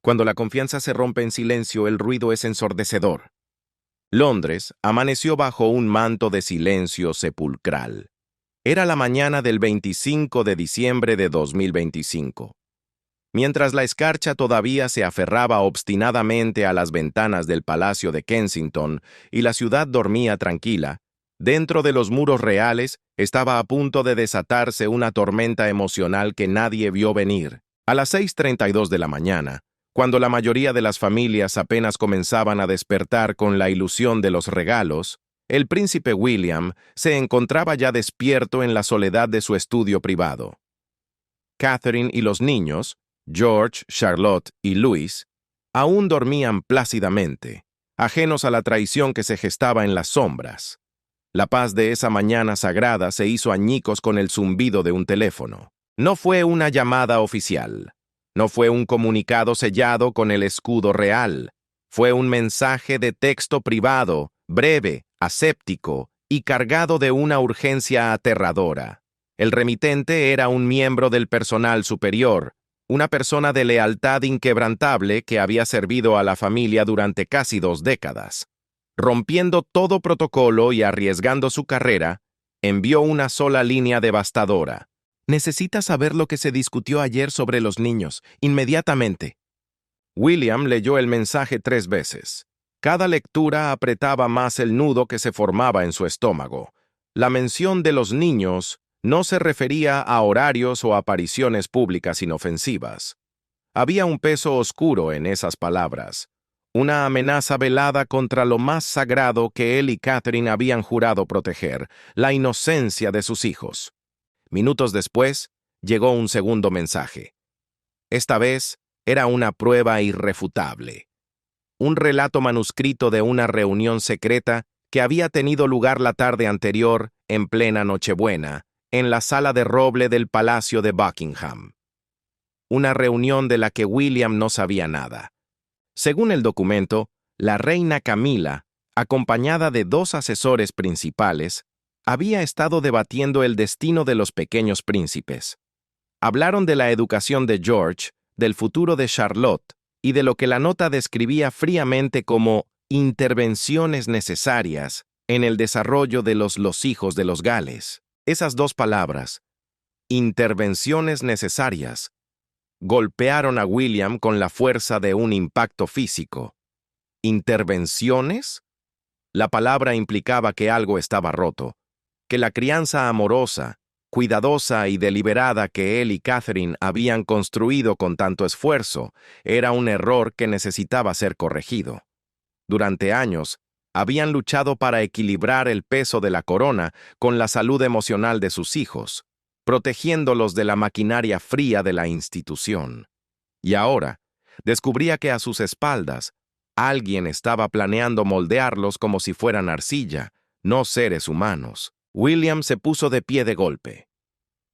Cuando la confianza se rompe en silencio, el ruido es ensordecedor. Londres amaneció bajo un manto de silencio sepulcral. Era la mañana del 25 de diciembre de 2025. Mientras la escarcha todavía se aferraba obstinadamente a las ventanas del Palacio de Kensington y la ciudad dormía tranquila, dentro de los muros reales estaba a punto de desatarse una tormenta emocional que nadie vio venir. A las 6:32 de la mañana, cuando la mayoría de las familias apenas comenzaban a despertar con la ilusión de los regalos, el príncipe William se encontraba ya despierto en la soledad de su estudio privado. Catherine y los niños, George, Charlotte y Louis, aún dormían plácidamente, ajenos a la traición que se gestaba en las sombras. La paz de esa mañana sagrada se hizo añicos con el zumbido de un teléfono. No fue una llamada oficial. No fue un comunicado sellado con el escudo real. Fue un mensaje de texto privado, breve, aséptico y cargado de una urgencia aterradora. El remitente era un miembro del personal superior, una persona de lealtad inquebrantable que había servido a la familia durante casi 2 décadas. Rompiendo todo protocolo y arriesgando su carrera, envió una sola línea devastadora. «Necesita saber lo que se discutió ayer sobre los niños, inmediatamente». William leyó el mensaje 3 veces. Cada lectura apretaba más el nudo que se formaba en su estómago. La mención de los niños no se refería a horarios o apariciones públicas inofensivas. Había un peso oscuro en esas palabras, una amenaza velada contra lo más sagrado que él y Catherine habían jurado proteger, la inocencia de sus hijos. Minutos después, llegó un segundo mensaje. Esta vez era una prueba irrefutable. Un relato manuscrito de una reunión secreta que había tenido lugar la tarde anterior, en plena Nochebuena, en la sala de roble del Palacio de Buckingham. Una reunión de la que William no sabía nada. Según el documento, la reina Camila, acompañada de 2 asesores principales, había estado debatiendo el destino de los pequeños príncipes. Hablaron de la educación de George, del futuro de Charlotte y de lo que la nota describía fríamente como intervenciones necesarias en el desarrollo de los hijos de los Gales. Esas 2 palabras, intervenciones necesarias, golpearon a William con la fuerza de un impacto físico. ¿Intervenciones? La palabra implicaba que algo estaba roto, que la crianza amorosa, cuidadosa y deliberada que él y Catherine habían construido con tanto esfuerzo era un error que necesitaba ser corregido. Durante años, habían luchado para equilibrar el peso de la corona con la salud emocional de sus hijos, protegiéndolos de la maquinaria fría de la institución. Y ahora, descubría que a sus espaldas, alguien estaba planeando moldearlos como si fueran arcilla, no seres humanos. William se puso de pie de golpe.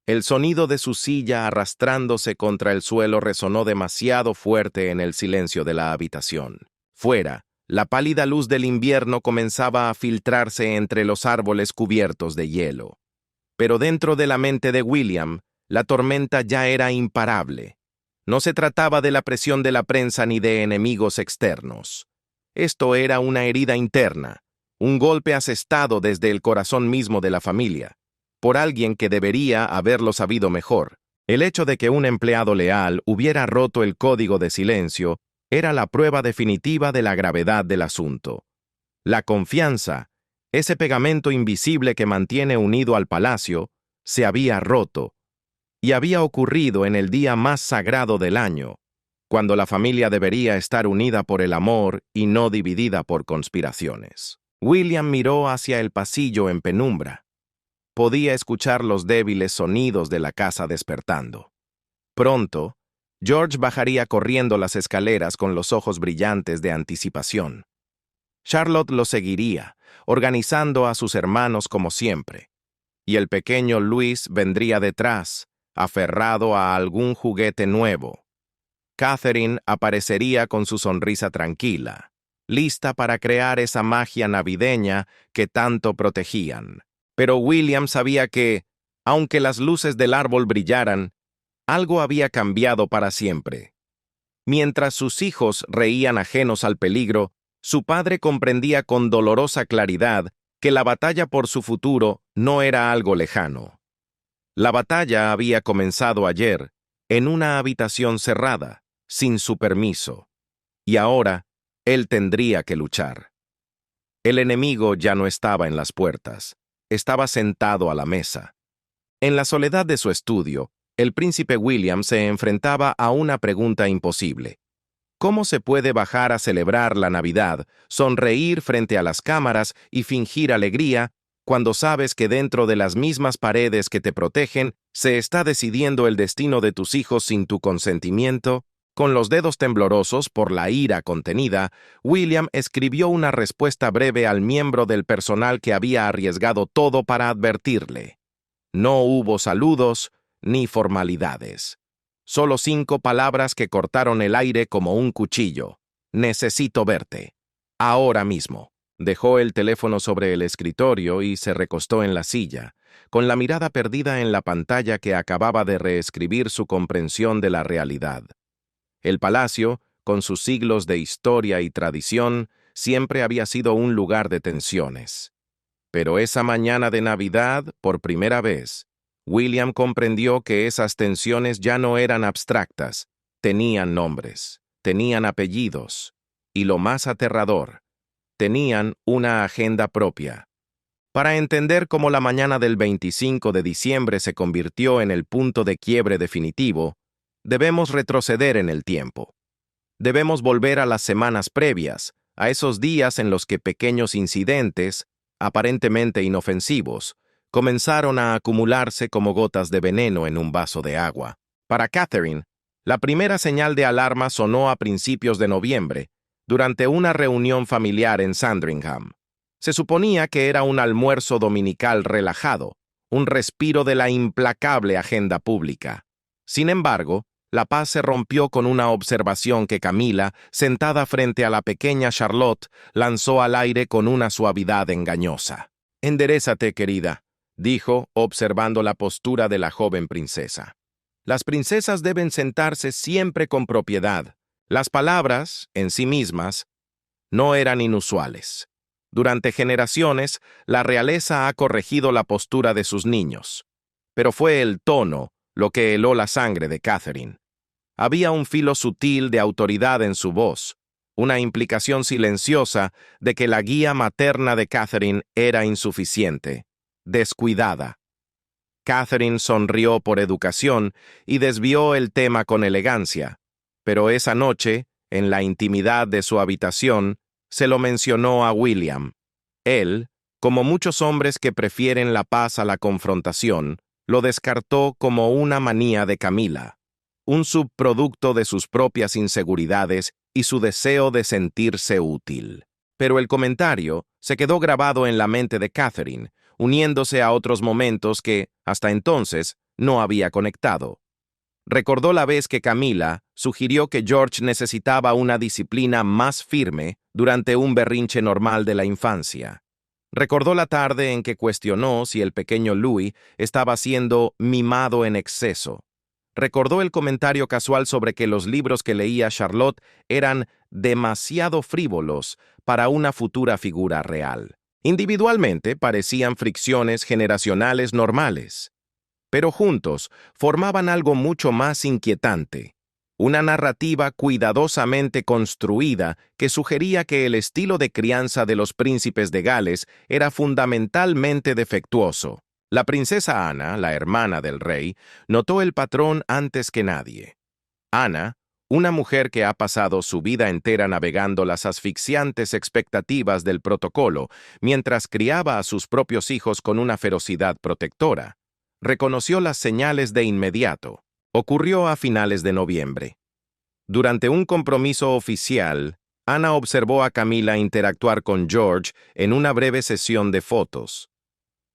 El sonido de su silla arrastrándose contra el suelo resonó demasiado fuerte en el silencio de la habitación. Fuera, la pálida luz del invierno comenzaba a filtrarse entre los árboles cubiertos de hielo. Pero dentro de la mente de William, la tormenta ya era imparable. No se trataba de la presión de la prensa ni de enemigos externos. Esto era una herida interna, un golpe asestado desde el corazón mismo de la familia, por alguien que debería haberlo sabido mejor. El hecho de que un empleado leal hubiera roto el código de silencio era la prueba definitiva de la gravedad del asunto. La confianza, ese pegamento invisible que mantiene unido al palacio, se había roto, y había ocurrido en el día más sagrado del año, cuando la familia debería estar unida por el amor y no dividida por conspiraciones. William miró hacia el pasillo en penumbra. Podía escuchar los débiles sonidos de la casa despertando. Pronto, George bajaría corriendo las escaleras con los ojos brillantes de anticipación. Charlotte lo seguiría, organizando a sus hermanos como siempre, y el pequeño Louis vendría detrás, aferrado a algún juguete nuevo. Catherine aparecería con su sonrisa tranquila, lista para crear esa magia navideña que tanto protegían. Pero William sabía que, aunque las luces del árbol brillaran, algo había cambiado para siempre. Mientras sus hijos reían ajenos al peligro, su padre comprendía con dolorosa claridad que la batalla por su futuro no era algo lejano. La batalla había comenzado ayer, en una habitación cerrada, sin su permiso, y ahora él tendría que luchar. El enemigo ya no estaba en las puertas, estaba sentado a la mesa. En la soledad de su estudio, el príncipe William se enfrentaba a una pregunta imposible. ¿Cómo se puede bajar a celebrar la Navidad, sonreír frente a las cámaras y fingir alegría cuando sabes que dentro de las mismas paredes que te protegen se está decidiendo el destino de tus hijos sin tu consentimiento? Con los dedos temblorosos por la ira contenida, William escribió una respuesta breve al miembro del personal que había arriesgado todo para advertirle. No hubo saludos ni formalidades. Solo 5 palabras que cortaron el aire como un cuchillo. Necesito verte. Ahora mismo. Dejó el teléfono sobre el escritorio y se recostó en la silla, con la mirada perdida en la pantalla que acababa de reescribir su comprensión de la realidad. El palacio, con sus siglos de historia y tradición, siempre había sido un lugar de tensiones. Pero esa mañana de Navidad, por primera vez, William comprendió que esas tensiones ya no eran abstractas, tenían nombres, tenían apellidos, y lo más aterrador, tenían una agenda propia. Para entender cómo la mañana del 25 de diciembre se convirtió en el punto de quiebre definitivo, debemos retroceder en el tiempo. Debemos volver a las semanas previas, a esos días en los que pequeños incidentes, aparentemente inofensivos, comenzaron a acumularse como gotas de veneno en un vaso de agua. Para Catherine, la primera señal de alarma sonó a principios de noviembre, durante una reunión familiar en Sandringham. Se suponía que era un almuerzo dominical relajado, un respiro de la implacable agenda pública. Sin embargo, la paz se rompió con una observación que Camila, sentada frente a la pequeña Charlotte, lanzó al aire con una suavidad engañosa. «Enderézate, querida», dijo, observando la postura de la joven princesa. «Las princesas deben sentarse siempre con propiedad. Las palabras, en sí mismas, no eran inusuales. Durante generaciones, la realeza ha corregido la postura de sus niños. Pero fue el tono lo que heló la sangre de Catherine. Había un filo sutil de autoridad en su voz, una implicación silenciosa de que la guía materna de Catherine era insuficiente, descuidada. Catherine sonrió por educación y desvió el tema con elegancia, pero esa noche, en la intimidad de su habitación, se lo mencionó a William. Él, como muchos hombres que prefieren la paz a la confrontación, lo descartó como una manía de Camila, un subproducto de sus propias inseguridades y su deseo de sentirse útil. Pero el comentario se quedó grabado en la mente de Catherine, uniéndose a otros momentos que, hasta entonces, no había conectado. Recordó la vez que Camila sugirió que George necesitaba una disciplina más firme durante un berrinche normal de la infancia. Recordó la tarde en que cuestionó si el pequeño Louis estaba siendo mimado en exceso. Recordó el comentario casual sobre que los libros que leía Charlotte eran demasiado frívolos para una futura figura real. Individualmente parecían fricciones generacionales normales, pero juntos formaban algo mucho más inquietante. Una narrativa cuidadosamente construida que sugería que el estilo de crianza de los príncipes de Gales era fundamentalmente defectuoso. La princesa Ana, la hermana del rey, notó el patrón antes que nadie. Ana, una mujer que ha pasado su vida entera navegando las asfixiantes expectativas del protocolo mientras criaba a sus propios hijos con una ferocidad protectora, reconoció las señales de inmediato. Ocurrió a finales de noviembre. Durante un compromiso oficial, Ana observó a Camila interactuar con George en una breve sesión de fotos.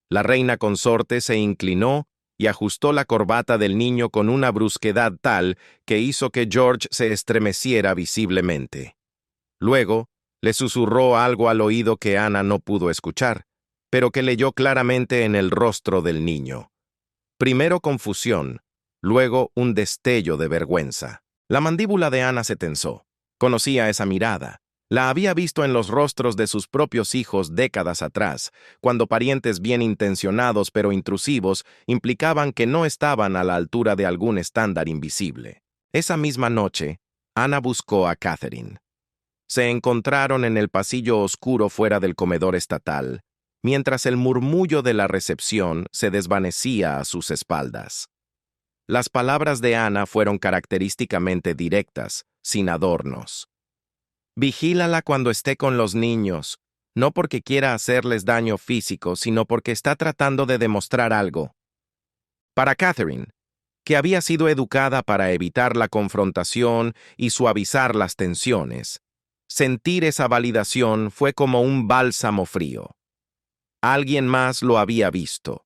La reina consorte se inclinó y ajustó la corbata del niño con una brusquedad tal que hizo que George se estremeciera visiblemente. Luego, le susurró algo al oído que Ana no pudo escuchar, pero que leyó claramente en el rostro del niño. Primero confusión, luego un destello de vergüenza. La mandíbula de Ana se tensó. Conocía esa mirada. La había visto en los rostros de sus propios hijos décadas atrás, cuando parientes bien intencionados pero intrusivos implicaban que no estaban a la altura de algún estándar invisible. Esa misma noche, Ana buscó a Catherine. Se encontraron en el pasillo oscuro fuera del comedor estatal, mientras el murmullo de la recepción se desvanecía a sus espaldas. Las palabras de Ana fueron característicamente directas, sin adornos. Vigílala cuando esté con los niños, no porque quiera hacerles daño físico, sino porque está tratando de demostrar algo. Para Catherine, que había sido educada para evitar la confrontación y suavizar las tensiones, sentir esa validación fue como un bálsamo frío. Alguien más lo había visto.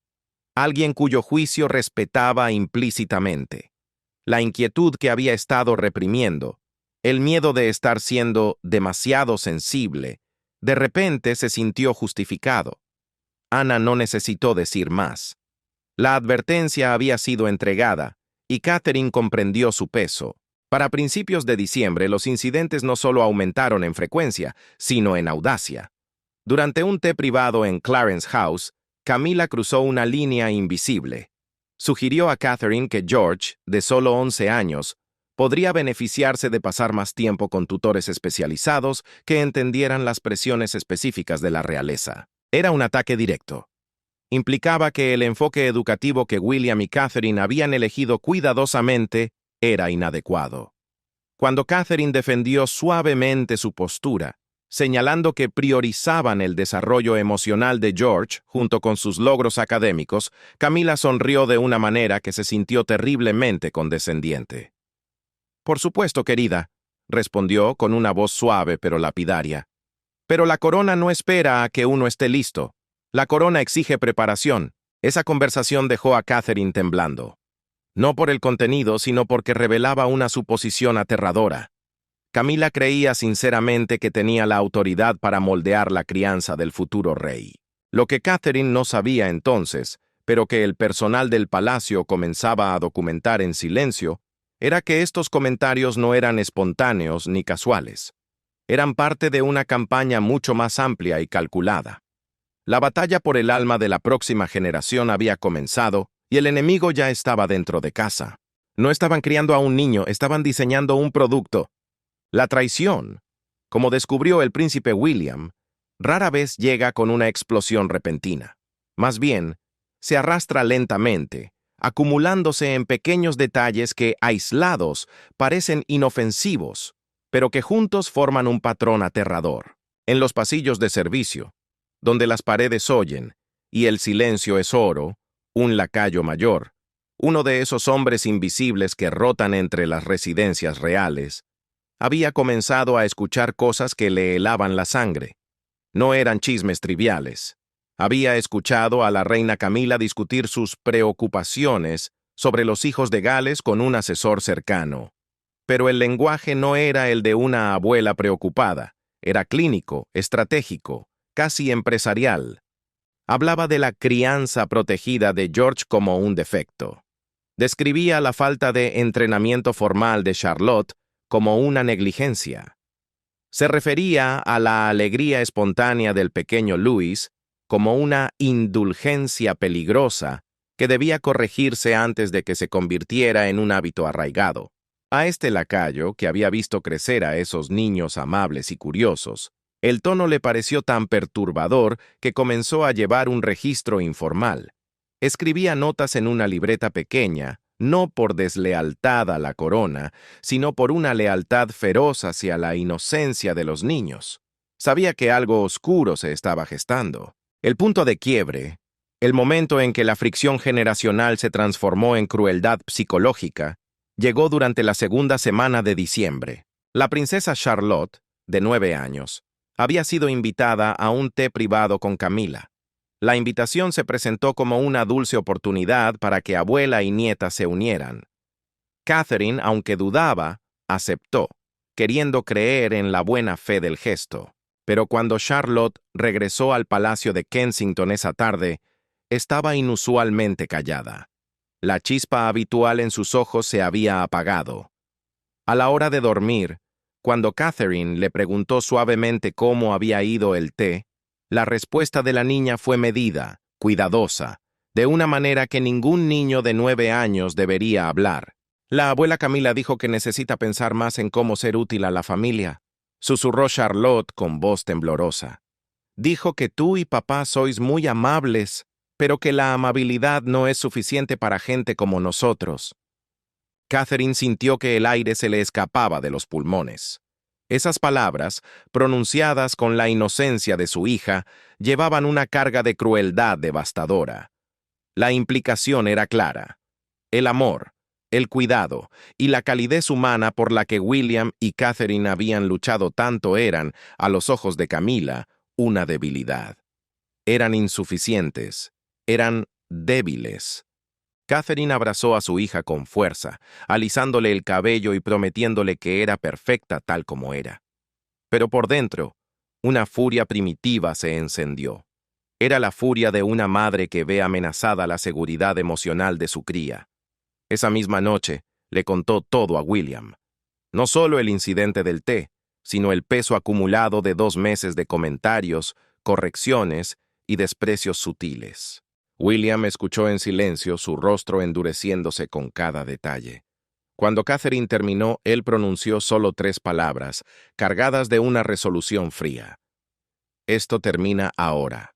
Alguien cuyo juicio respetaba implícitamente. La inquietud que había estado reprimiendo, el miedo de estar siendo demasiado sensible, de repente se sintió justificado. Ana no necesitó decir más. La advertencia había sido entregada, y Catherine comprendió su peso. Para principios de diciembre, los incidentes no solo aumentaron en frecuencia, sino en audacia. Durante un té privado en Clarence House, Camila cruzó una línea invisible. Sugirió a Catherine que George, de solo 11 años, podría beneficiarse de pasar más tiempo con tutores especializados que entendieran las presiones específicas de la realeza. Era un ataque directo. Implicaba que el enfoque educativo que William y Catherine habían elegido cuidadosamente era inadecuado. Cuando Catherine defendió suavemente su postura, señalando que priorizaban el desarrollo emocional de George junto con sus logros académicos, Camila sonrió de una manera que se sintió terriblemente condescendiente. «Por supuesto, querida», respondió con una voz suave pero lapidaria. «Pero la corona no espera a que uno esté listo. La corona exige preparación». Esa conversación dejó a Catherine temblando. No por el contenido, sino porque revelaba una suposición aterradora. Camila creía sinceramente que tenía la autoridad para moldear la crianza del futuro rey. Lo que Catherine no sabía entonces, pero que el personal del palacio comenzaba a documentar en silencio, era que estos comentarios no eran espontáneos ni casuales. Eran parte de una campaña mucho más amplia y calculada. La batalla por el alma de la próxima generación había comenzado y el enemigo ya estaba dentro de casa. No estaban criando a un niño, estaban diseñando un producto. La traición, como descubrió el príncipe William, rara vez llega con una explosión repentina. Más bien, se arrastra lentamente, acumulándose en pequeños detalles que, aislados, parecen inofensivos, pero que juntos forman un patrón aterrador. En los pasillos de servicio, donde las paredes oyen y el silencio es oro, un lacayo mayor, uno de esos hombres invisibles que rotan entre las residencias reales, había comenzado a escuchar cosas que le helaban la sangre. No eran chismes triviales. Había escuchado a la reina Camila discutir sus preocupaciones sobre los hijos de Gales con un asesor cercano. Pero el lenguaje no era el de una abuela preocupada, era clínico, estratégico, casi empresarial. Hablaba de la crianza protegida de George como un defecto. Describía la falta de entrenamiento formal de Charlotte como una negligencia. Se refería a la alegría espontánea del pequeño Louis como una indulgencia peligrosa que debía corregirse antes de que se convirtiera en un hábito arraigado. A este lacayo, que había visto crecer a esos niños amables y curiosos, el tono le pareció tan perturbador que comenzó a llevar un registro informal. Escribía notas en una libreta pequeña, no por deslealtad a la corona, sino por una lealtad feroz hacia la inocencia de los niños. Sabía que algo oscuro se estaba gestando. El punto de quiebre, el momento en que la fricción generacional se transformó en crueldad psicológica, llegó durante la segunda semana de diciembre. La princesa Charlotte, de 9 años, había sido invitada a un té privado con Camila. La invitación se presentó como una dulce oportunidad para que abuela y nieta se unieran. Catherine, aunque dudaba, aceptó, queriendo creer en la buena fe del gesto. Pero cuando Charlotte regresó al palacio de Kensington esa tarde, estaba inusualmente callada. La chispa habitual en sus ojos se había apagado. A la hora de dormir, cuando Catherine le preguntó suavemente cómo había ido el té, la respuesta de la niña fue medida, cuidadosa, de una manera que ningún niño de 9 años debería hablar. La abuela Camila dijo que necesita pensar más en cómo ser útil a la familia, susurró Charlotte con voz temblorosa. Dijo que tú y papá sois muy amables, pero que la amabilidad no es suficiente para gente como nosotros. Catherine sintió que el aire se le escapaba de los pulmones. Esas palabras, pronunciadas con la inocencia de su hija, llevaban una carga de crueldad devastadora. La implicación era clara. El amor, el cuidado y la calidez humana por la que William y Catherine habían luchado tanto eran, a los ojos de Camila, una debilidad. Eran insuficientes, eran débiles. Catherine abrazó a su hija con fuerza, alisándole el cabello y prometiéndole que era perfecta tal como era. Pero por dentro, una furia primitiva se encendió. Era la furia de una madre que ve amenazada la seguridad emocional de su cría. Esa misma noche, le contó todo a William. No solo el incidente del té, sino el peso acumulado de 2 meses de comentarios, correcciones y desprecios sutiles. William escuchó en silencio, su rostro endureciéndose con cada detalle. Cuando Catherine terminó, él pronunció solo 3 palabras, cargadas de una resolución fría. Esto termina ahora.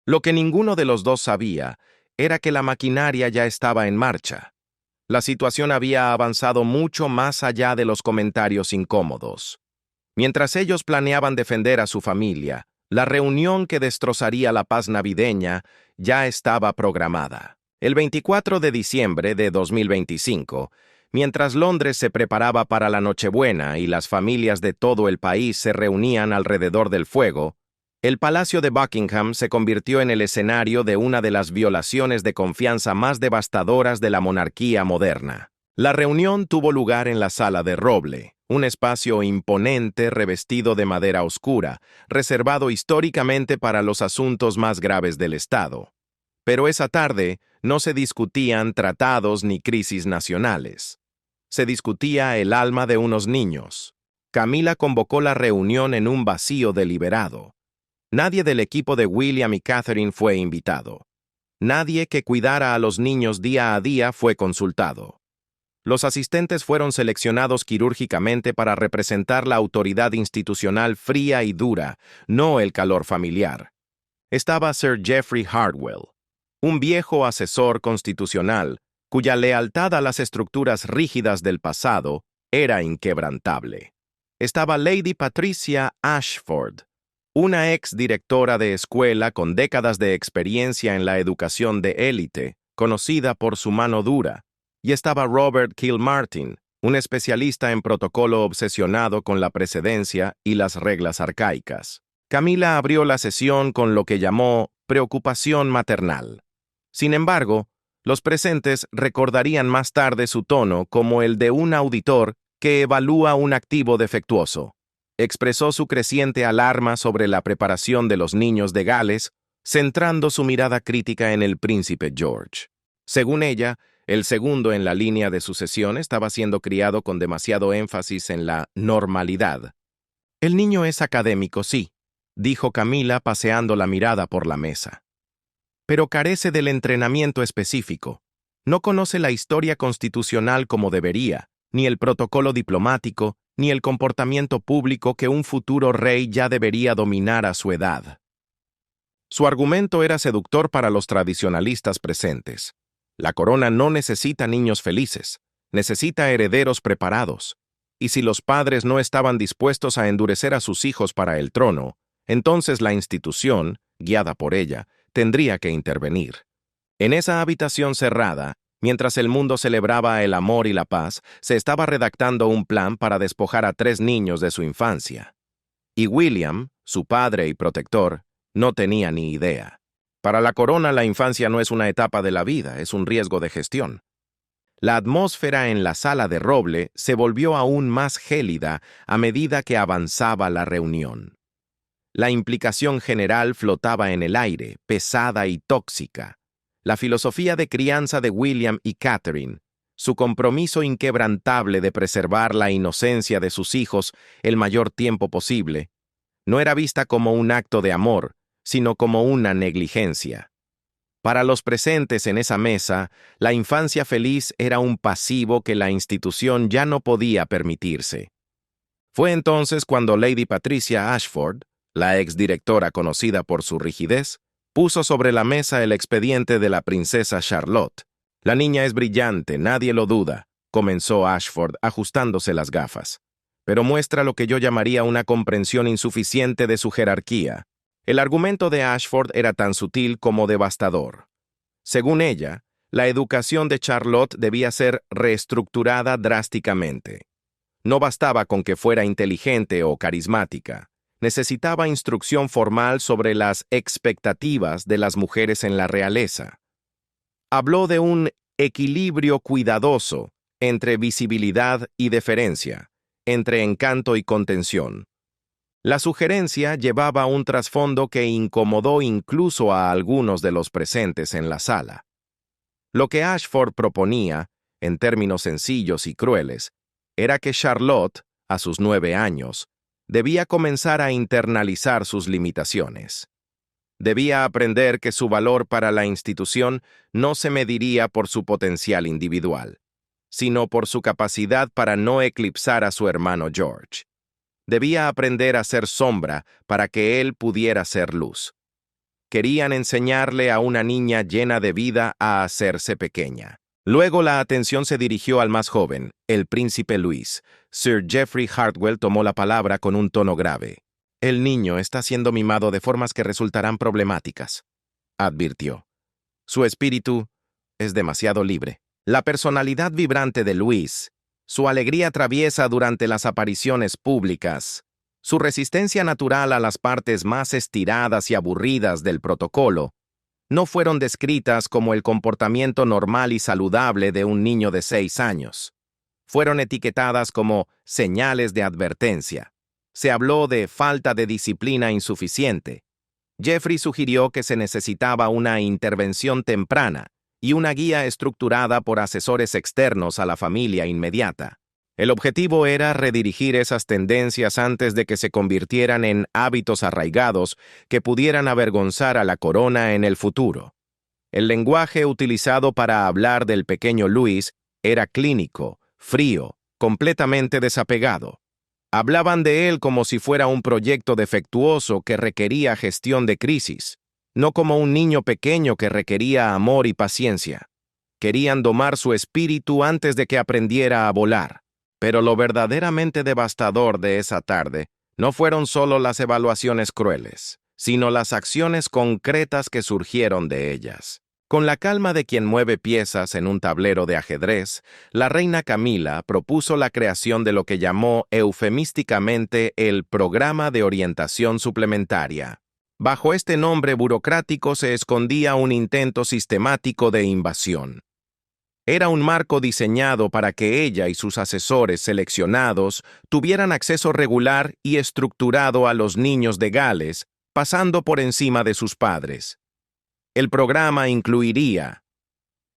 Lo que ninguno de los dos sabía era que la maquinaria ya estaba en marcha. La situación había avanzado mucho más allá de los comentarios incómodos. Mientras ellos planeaban defender a su familia, la reunión que destrozaría la paz navideña ya estaba programada. El 24 de diciembre de 2025, mientras Londres se preparaba para la Nochebuena y las familias de todo el país se reunían alrededor del fuego, el Palacio de Buckingham se convirtió en el escenario de una de las violaciones de confianza más devastadoras de la monarquía moderna. La reunión tuvo lugar en la Sala de Roble, un espacio imponente revestido de madera oscura, reservado históricamente para los asuntos más graves del Estado. Pero esa tarde no se discutían tratados ni crisis nacionales. Se discutía el alma de unos niños. Camila convocó la reunión en un vacío deliberado. Nadie del equipo de William y Catherine fue invitado. Nadie que cuidara a los niños día a día fue consultado. Los asistentes fueron seleccionados quirúrgicamente para representar la autoridad institucional fría y dura, no el calor familiar. Estaba Sir Geoffrey Hardwell, un viejo asesor constitucional cuya lealtad a las estructuras rígidas del pasado era inquebrantable. Estaba Lady Patricia Ashford, una ex directora de escuela con décadas de experiencia en la educación de élite, conocida por su mano dura. Y estaba Robert Kilmartin, un especialista en protocolo obsesionado con la precedencia y las reglas arcaicas. Camila abrió la sesión con lo que llamó preocupación maternal. Sin embargo, los presentes recordarían más tarde su tono como el de un auditor que evalúa un activo defectuoso. Expresó su creciente alarma sobre la preparación de los niños de Gales, centrando su mirada crítica en el príncipe George. Según ella, el segundo en la línea de sucesión estaba siendo criado con demasiado énfasis en la normalidad. El niño es académico, sí, dijo Camila paseando la mirada por la mesa. Pero carece del entrenamiento específico. No conoce la historia constitucional como debería, ni el protocolo diplomático, ni el comportamiento público que un futuro rey ya debería dominar a su edad. Su argumento era seductor para los tradicionalistas presentes. La corona no necesita niños felices, necesita herederos preparados. Y si los padres no estaban dispuestos a endurecer a sus hijos para el trono, entonces la institución, guiada por ella, tendría que intervenir. En esa habitación cerrada, mientras el mundo celebraba el amor y la paz, se estaba redactando un plan para despojar a 3 niños de su infancia. Y William, su padre y protector, no tenía ni idea. Para la corona, la infancia no es una etapa de la vida, es un riesgo de gestión. La atmósfera en la Sala de Roble se volvió aún más gélida a medida que avanzaba la reunión. La implicación general flotaba en el aire, pesada y tóxica. La filosofía de crianza de William y Catherine, Su compromiso inquebrantable de preservar la inocencia de sus hijos el mayor tiempo posible, no era vista como un acto de amor, sino como una negligencia. Para los presentes en esa mesa, la infancia feliz era un pasivo que la institución ya no podía permitirse. Fue entonces cuando Lady Patricia Ashford, la exdirectora conocida por su rigidez, puso sobre la mesa el expediente de la princesa Charlotte. La niña es brillante, nadie lo duda, comenzó Ashford ajustándose las gafas, pero muestra lo que yo llamaría una comprensión insuficiente de su jerarquía. El argumento de Ashford era tan sutil como devastador. Según ella, la educación de Charlotte debía ser reestructurada drásticamente. No bastaba con que fuera inteligente o carismática. Necesitaba instrucción formal sobre las expectativas de las mujeres en la realeza. Habló de un equilibrio cuidadoso entre visibilidad y deferencia, entre encanto y contención. La sugerencia llevaba un trasfondo que incomodó incluso a algunos de los presentes en la sala. Lo que Ashford proponía, en términos sencillos y crueles, era que Charlotte, a sus 9 años, debía comenzar a internalizar sus limitaciones. Debía aprender que su valor para la institución no se mediría por su potencial individual, sino por su capacidad para no eclipsar a su hermano George. Debía aprender a ser sombra para que él pudiera ser luz. Querían enseñarle a una niña llena de vida a hacerse pequeña. Luego la atención se dirigió al más joven, el príncipe Luis. Sir Geoffrey Hartwell tomó la palabra con un tono grave. «El niño está siendo mimado de formas que resultarán problemáticas», advirtió. «Su espíritu es demasiado libre. La personalidad vibrante de Luis, su alegría traviesa durante las apariciones públicas, su resistencia natural a las partes más estiradas y aburridas del protocolo, no fueron descritas como el comportamiento normal y saludable de un niño de 6 años. Fueron etiquetadas como señales de advertencia. Se habló de falta de disciplina insuficiente. Geoffrey sugirió que se necesitaba una intervención temprana y una guía estructurada por asesores externos a la familia inmediata. El objetivo era redirigir esas tendencias antes de que se convirtieran en hábitos arraigados que pudieran avergonzar a la corona en el futuro. El lenguaje utilizado para hablar del pequeño Luis era clínico, frío, completamente desapegado. Hablaban de él como si fuera un proyecto defectuoso que requería gestión de crisis, no como un niño pequeño que requería amor y paciencia. Querían domar su espíritu antes de que aprendiera a volar. Pero lo verdaderamente devastador de esa tarde no fueron solo las evaluaciones crueles, sino las acciones concretas que surgieron de ellas. Con la calma de quien mueve piezas en un tablero de ajedrez, la reina Camila propuso la creación de lo que llamó eufemísticamente el Programa de Orientación Suplementaria. Bajo este nombre burocrático se escondía un intento sistemático de invasión. Era un marco diseñado para que ella y sus asesores seleccionados tuvieran acceso regular y estructurado a los niños de Gales, pasando por encima de sus padres. El programa incluiría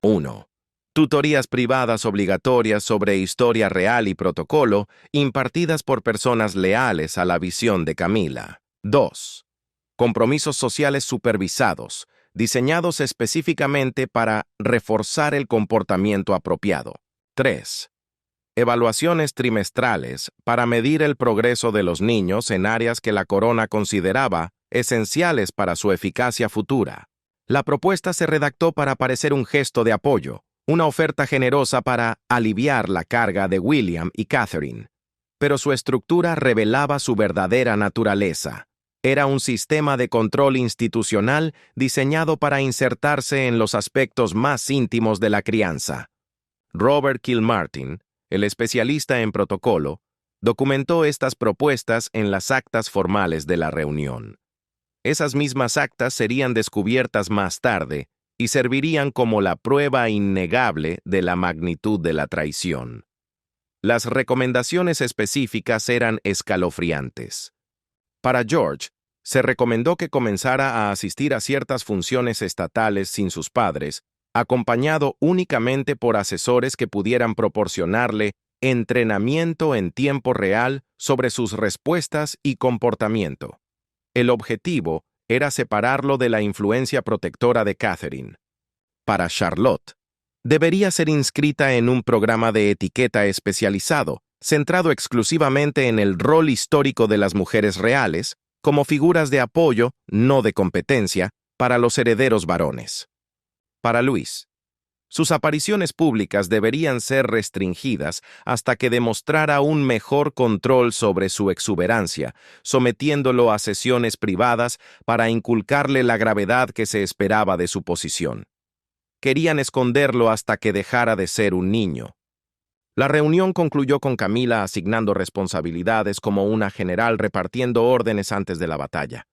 1. Tutorías privadas obligatorias sobre historia real y protocolo, impartidas por personas leales a la visión de Camila. 2. Compromisos sociales supervisados, diseñados específicamente para reforzar el comportamiento apropiado. 3. Evaluaciones trimestrales para medir el progreso de los niños en áreas que la corona consideraba esenciales para su eficacia futura. La propuesta se redactó para parecer un gesto de apoyo, una oferta generosa para aliviar la carga de William y Catherine. Pero su estructura revelaba su verdadera naturaleza. Era un sistema de control institucional diseñado para insertarse en los aspectos más íntimos de la crianza. Robert Kilmartin, el especialista en protocolo, documentó estas propuestas en las actas formales de la reunión. Esas mismas actas serían descubiertas más tarde y servirían como la prueba innegable de la magnitud de la traición. Las recomendaciones específicas eran escalofriantes. Para George, se recomendó que comenzara a asistir a ciertas funciones estatales sin sus padres, acompañado únicamente por asesores que pudieran proporcionarle entrenamiento en tiempo real sobre sus respuestas y comportamiento. El objetivo era separarlo de la influencia protectora de Catherine. Para Charlotte, debería ser inscrita en un programa de etiqueta especializado, centrado exclusivamente en el rol histórico de las mujeres reales, como figuras de apoyo, no de competencia, para los herederos varones. Para Luis, sus apariciones públicas deberían ser restringidas hasta que demostrara un mejor control sobre su exuberancia, sometiéndolo a sesiones privadas para inculcarle la gravedad que se esperaba de su posición. Querían esconderlo hasta que dejara de ser un niño. La reunión concluyó con Camila asignando responsabilidades como una general repartiendo órdenes antes de la batalla.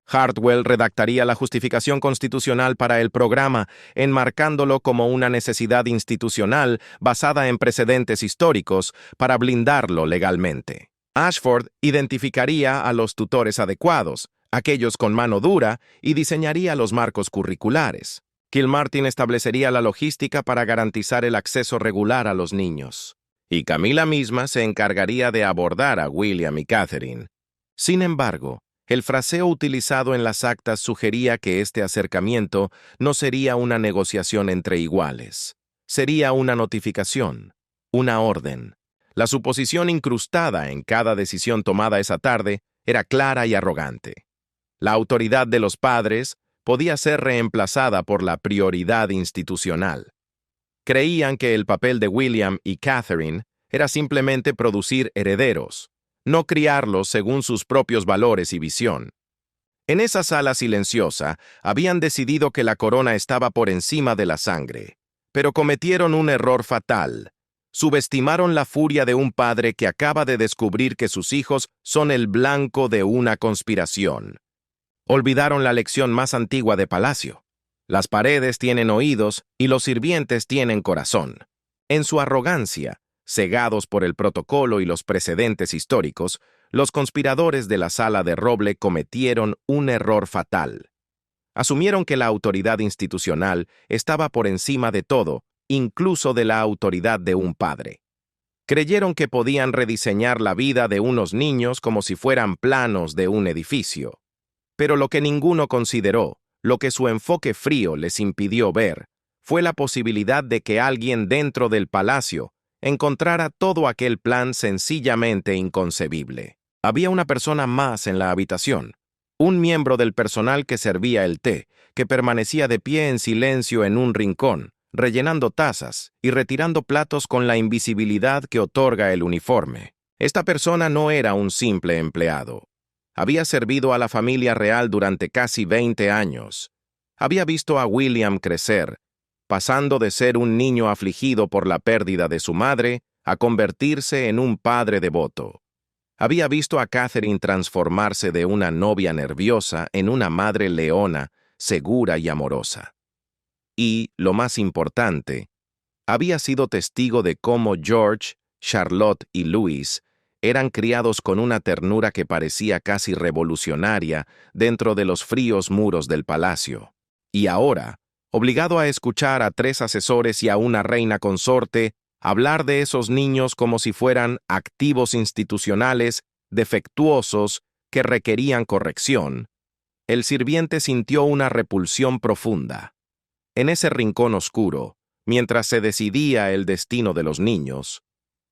Hartwell redactaría la justificación constitucional para el programa, enmarcándolo como una necesidad institucional basada en precedentes históricos para blindarlo legalmente. Ashford identificaría a los tutores adecuados, aquellos con mano dura, y diseñaría los marcos curriculares. Kilmartin establecería la logística para garantizar el acceso regular a los niños. Y Camila misma se encargaría de abordar a William y Catherine. Sin embargo, el fraseo utilizado en las actas sugería que este acercamiento no sería una negociación entre iguales. Sería una notificación, una orden. La suposición incrustada en cada decisión tomada esa tarde era clara y arrogante. La autoridad de los padres podía ser reemplazada por la prioridad institucional. Creían que el papel de William y Catherine era simplemente producir herederos, no criarlos según sus propios valores y visión. En esa sala silenciosa, habían decidido que la corona estaba por encima de la sangre, pero cometieron un error fatal. Subestimaron la furia de un padre que acaba de descubrir que sus hijos son el blanco de una conspiración. Olvidaron la lección más antigua de Palacio. Las paredes tienen oídos y los sirvientes tienen corazón. En su arrogancia, cegados por el protocolo y los precedentes históricos, los conspiradores de la Sala de Roble cometieron un error fatal. Asumieron que la autoridad institucional estaba por encima de todo, incluso de la autoridad de un padre. Creyeron que podían rediseñar la vida de unos niños como si fueran planos de un edificio. Pero lo que ninguno consideró, lo que su enfoque frío les impidió ver, fue la posibilidad de que alguien dentro del palacio encontrara todo aquel plan sencillamente inconcebible. Había una persona más en la habitación, un miembro del personal que servía el té, que permanecía de pie en silencio en un rincón, rellenando tazas y retirando platos con la invisibilidad que otorga el uniforme. Esta persona no era un simple empleado. Había servido a la familia real durante casi 20 años. Había visto a William crecer, pasando de ser un niño afligido por la pérdida de su madre a convertirse en un padre devoto. Había visto a Catherine transformarse de una novia nerviosa en una madre leona, segura y amorosa. Y, lo más importante, había sido testigo de cómo George, Charlotte y Louis eran criados con una ternura que parecía casi revolucionaria dentro de los fríos muros del palacio. Y ahora, obligado a escuchar a 3 asesores y a una reina consorte hablar de esos niños como si fueran activos institucionales, defectuosos, que requerían corrección, el sirviente sintió una repulsión profunda. En ese rincón oscuro, mientras se decidía el destino de los niños,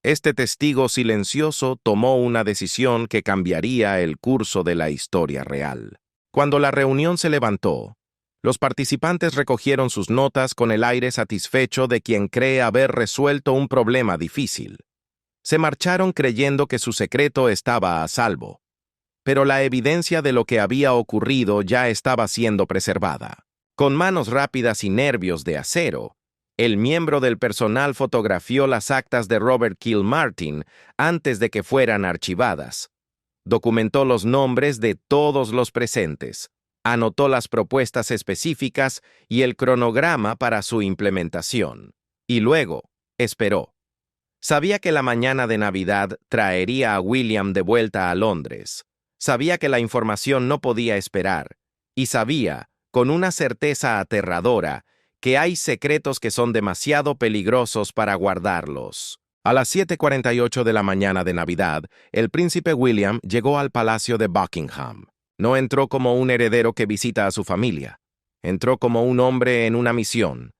este testigo silencioso tomó una decisión que cambiaría el curso de la historia real. Cuando la reunión se levantó, los participantes recogieron sus notas con el aire satisfecho de quien cree haber resuelto un problema difícil. Se marcharon creyendo que su secreto estaba a salvo, pero la evidencia de lo que había ocurrido ya estaba siendo preservada. Con manos rápidas y nervios de acero, el miembro del personal fotografió las actas de Robert Kilmartin antes de que fueran archivadas. Documentó los nombres de todos los presentes, anotó las propuestas específicas y el cronograma para su implementación. Y luego, esperó. Sabía que la mañana de Navidad traería a William de vuelta a Londres. Sabía que la información no podía esperar. Y sabía, con una certeza aterradora, que hay secretos que son demasiado peligrosos para guardarlos. A las 7:48 de la mañana de Navidad, el príncipe William llegó al palacio de Buckingham. No entró como un heredero que visita a su familia. Entró como un hombre en una misión.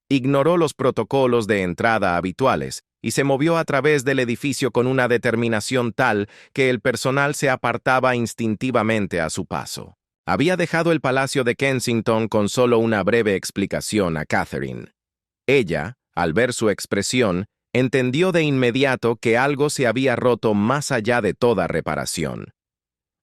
Ignoró los protocolos de entrada habituales y se movió a través del edificio con una determinación tal que el personal se apartaba instintivamente a su paso. Había dejado el palacio de Kensington con solo una breve explicación a Catherine. Ella, al ver su expresión, entendió de inmediato que algo se había roto más allá de toda reparación.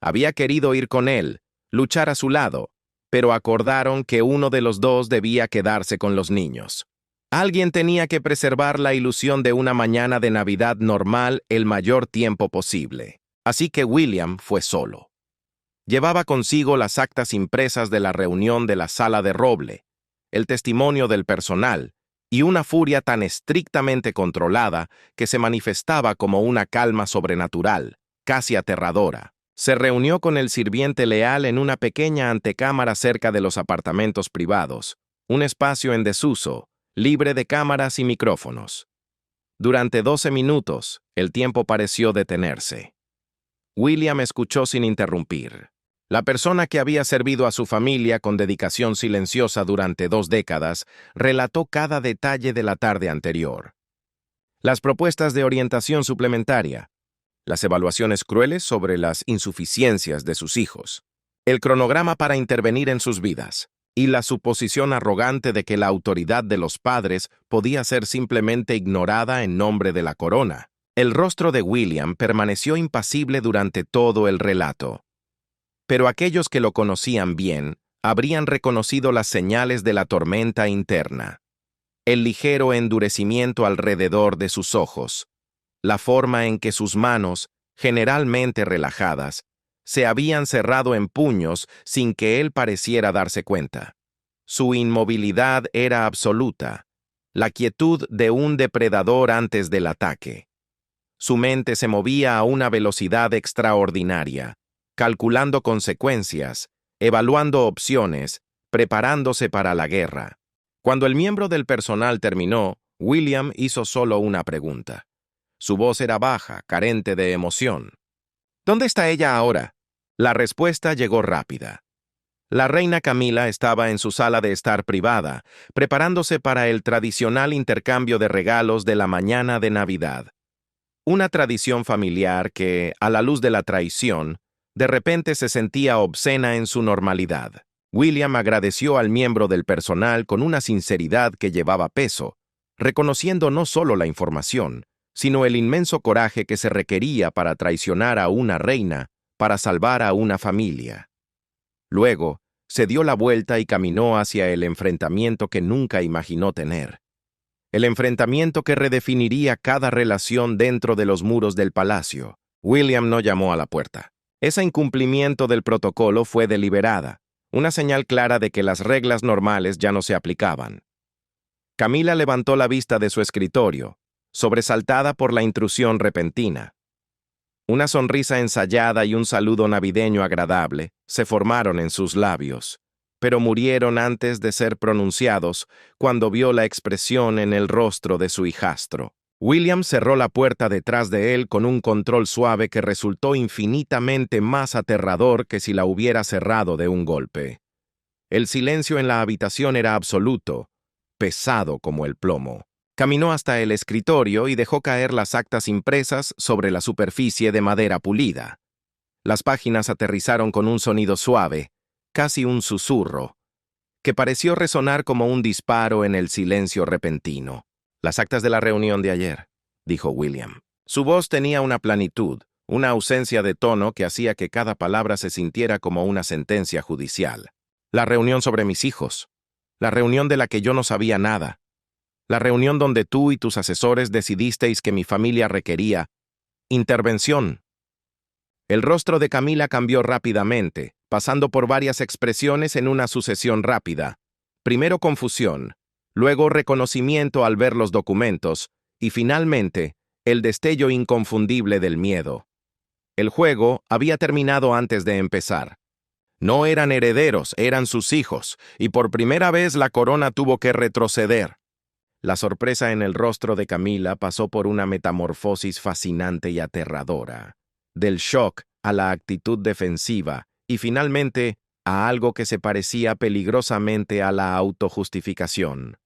Había querido ir con él, luchar a su lado, pero acordaron que uno de los dos debía quedarse con los niños. Alguien tenía que preservar la ilusión de una mañana de Navidad normal el mayor tiempo posible. Así que William fue solo. Llevaba consigo las actas impresas de la reunión de la sala de roble, el testimonio del personal, y una furia tan estrictamente controlada que se manifestaba como una calma sobrenatural, casi aterradora. Se reunió con el sirviente leal en una pequeña antecámara cerca de los apartamentos privados, un espacio en desuso, libre de cámaras y micrófonos. Durante 12 minutos, el tiempo pareció detenerse. William escuchó sin interrumpir. La persona que había servido a su familia con dedicación silenciosa durante 2 décadas relató cada detalle de la tarde anterior. Las propuestas de orientación suplementaria, las evaluaciones crueles sobre las insuficiencias de sus hijos, el cronograma para intervenir en sus vidas, y la suposición arrogante de que la autoridad de los padres podía ser simplemente ignorada en nombre de la corona. El rostro de William permaneció impasible durante todo el relato. Pero aquellos que lo conocían bien habrían reconocido las señales de la tormenta interna. El ligero endurecimiento alrededor de sus ojos, la forma en que sus manos, generalmente relajadas, se habían cerrado en puños sin que él pareciera darse cuenta. Su inmovilidad era absoluta, la quietud de un depredador antes del ataque. Su mente se movía a una velocidad extraordinaria, calculando consecuencias, evaluando opciones, preparándose para la guerra. Cuando el miembro del personal terminó, William hizo solo una pregunta. Su voz era baja, carente de emoción. ¿Dónde está ella ahora? La respuesta llegó rápida. La reina Camila estaba en su sala de estar privada, preparándose para el tradicional intercambio de regalos de la mañana de Navidad. Una tradición familiar que, a la luz de la traición, de repente se sentía obscena en su normalidad. William agradeció al miembro del personal con una sinceridad que llevaba peso, reconociendo no solo la información, sino el inmenso coraje que se requería para traicionar a una reina, para salvar a una familia. Luego, se dio la vuelta y caminó hacia el enfrentamiento que nunca imaginó tener. El enfrentamiento que redefiniría cada relación dentro de los muros del palacio. William no llamó a la puerta. Ese incumplimiento del protocolo fue deliberada, una señal clara de que las reglas normales ya no se aplicaban. Camila levantó la vista de su escritorio, sobresaltada por la intrusión repentina. Una sonrisa ensayada y un saludo navideño agradable se formaron en sus labios, pero murieron antes de ser pronunciados cuando vio la expresión en el rostro de su hijastro. William cerró la puerta detrás de él con un control suave que resultó infinitamente más aterrador que si la hubiera cerrado de un golpe. El silencio en la habitación era absoluto, pesado como el plomo. Caminó hasta el escritorio y dejó caer las actas impresas sobre la superficie de madera pulida. Las páginas aterrizaron con un sonido suave, casi un susurro, que pareció resonar como un disparo en el silencio repentino. Las actas de la reunión de ayer, dijo William. Su voz tenía una planitud, una ausencia de tono que hacía que cada palabra se sintiera como una sentencia judicial. La reunión sobre mis hijos, la reunión de la que yo no sabía nada, la reunión donde tú y tus asesores decidisteis que mi familia requería intervención. El rostro de Camila cambió rápidamente, pasando por varias expresiones en una sucesión rápida. Primero confusión, luego reconocimiento al ver los documentos, y finalmente, el destello inconfundible del miedo. El juego había terminado antes de empezar. No eran herederos, eran sus hijos, y por primera vez la corona tuvo que retroceder. La sorpresa en el rostro de Camila pasó por una metamorfosis fascinante y aterradora, del shock a la actitud defensiva y finalmente a algo que se parecía peligrosamente a la autojustificación.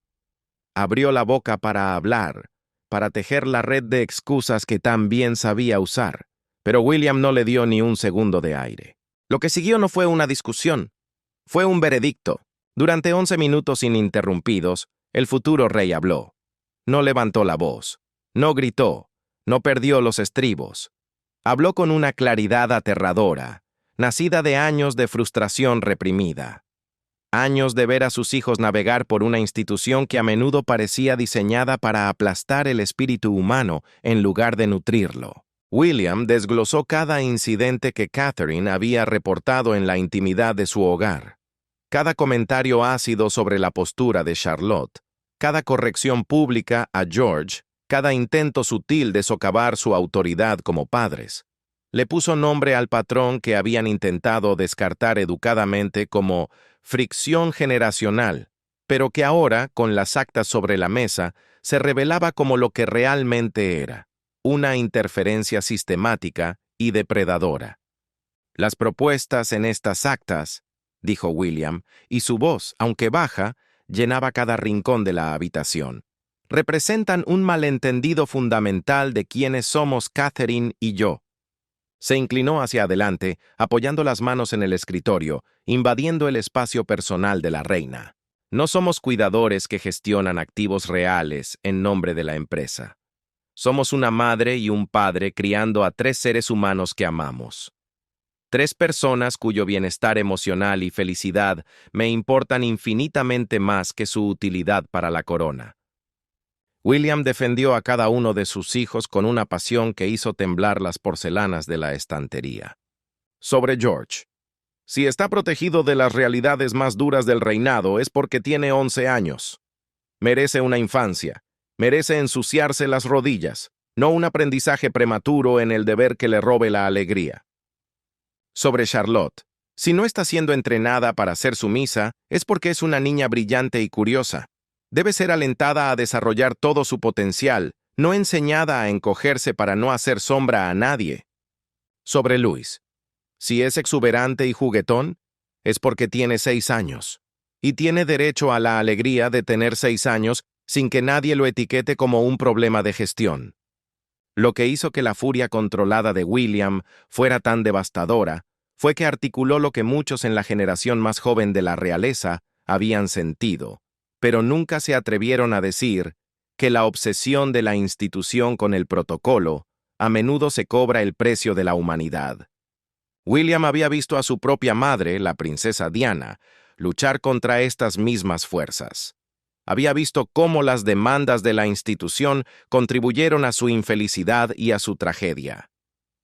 Abrió la boca para hablar, para tejer la red de excusas que tan bien sabía usar, pero William no le dio ni un segundo de aire. Lo que siguió no fue una discusión, fue un veredicto. Durante 11 minutos ininterrumpidos, el futuro rey habló. No levantó la voz, no gritó, no perdió los estribos. Habló con una claridad aterradora, nacida de años de frustración reprimida. Años de ver a sus hijos navegar por una institución que a menudo parecía diseñada para aplastar el espíritu humano en lugar de nutrirlo. William desglosó cada incidente que Catherine había reportado en la intimidad de su hogar. Cada comentario ácido sobre la postura de Charlotte, cada corrección pública a George, cada intento sutil de socavar su autoridad como padres. Le puso nombre al patrón que habían intentado descartar educadamente como fricción generacional, pero que ahora, con las actas sobre la mesa, se revelaba como lo que realmente era, una interferencia sistemática y depredadora. Las propuestas en estas actas, dijo William, y su voz, aunque baja, llenaba cada rincón de la habitación, representan un malentendido fundamental de quiénes somos Catherine y yo. Se inclinó hacia adelante, apoyando las manos en el escritorio, invadiendo el espacio personal de la reina. No somos cuidadores que gestionan activos reales en nombre de la empresa. Somos una madre y un padre criando a 3 seres humanos que amamos. 3 personas cuyo bienestar emocional y felicidad me importan infinitamente más que su utilidad para la corona. William defendió a cada uno de sus hijos con una pasión que hizo temblar las porcelanas de la estantería. Sobre George. Si está protegido de las realidades más duras del reinado es porque tiene 11 años. Merece una infancia. Merece ensuciarse las rodillas, no un aprendizaje prematuro en el deber que le robe la alegría. Sobre Charlotte. Si no está siendo entrenada para ser sumisa, es porque es una niña brillante y curiosa. Debe ser alentada a desarrollar todo su potencial, no enseñada a encogerse para no hacer sombra a nadie. Sobre Luis. Si es exuberante y juguetón, es porque tiene 6 años. Y tiene derecho a la alegría de tener 6 años sin que nadie lo etiquete como un problema de gestión. Lo que hizo que la furia controlada de William fuera tan devastadora fue que articuló lo que muchos en la generación más joven de la realeza habían sentido, pero nunca se atrevieron a decir que la obsesión de la institución con el protocolo a menudo se cobra el precio de la humanidad. William había visto a su propia madre, la princesa Diana, luchar contra estas mismas fuerzas. Había visto cómo las demandas de la institución contribuyeron a su infelicidad y a su tragedia.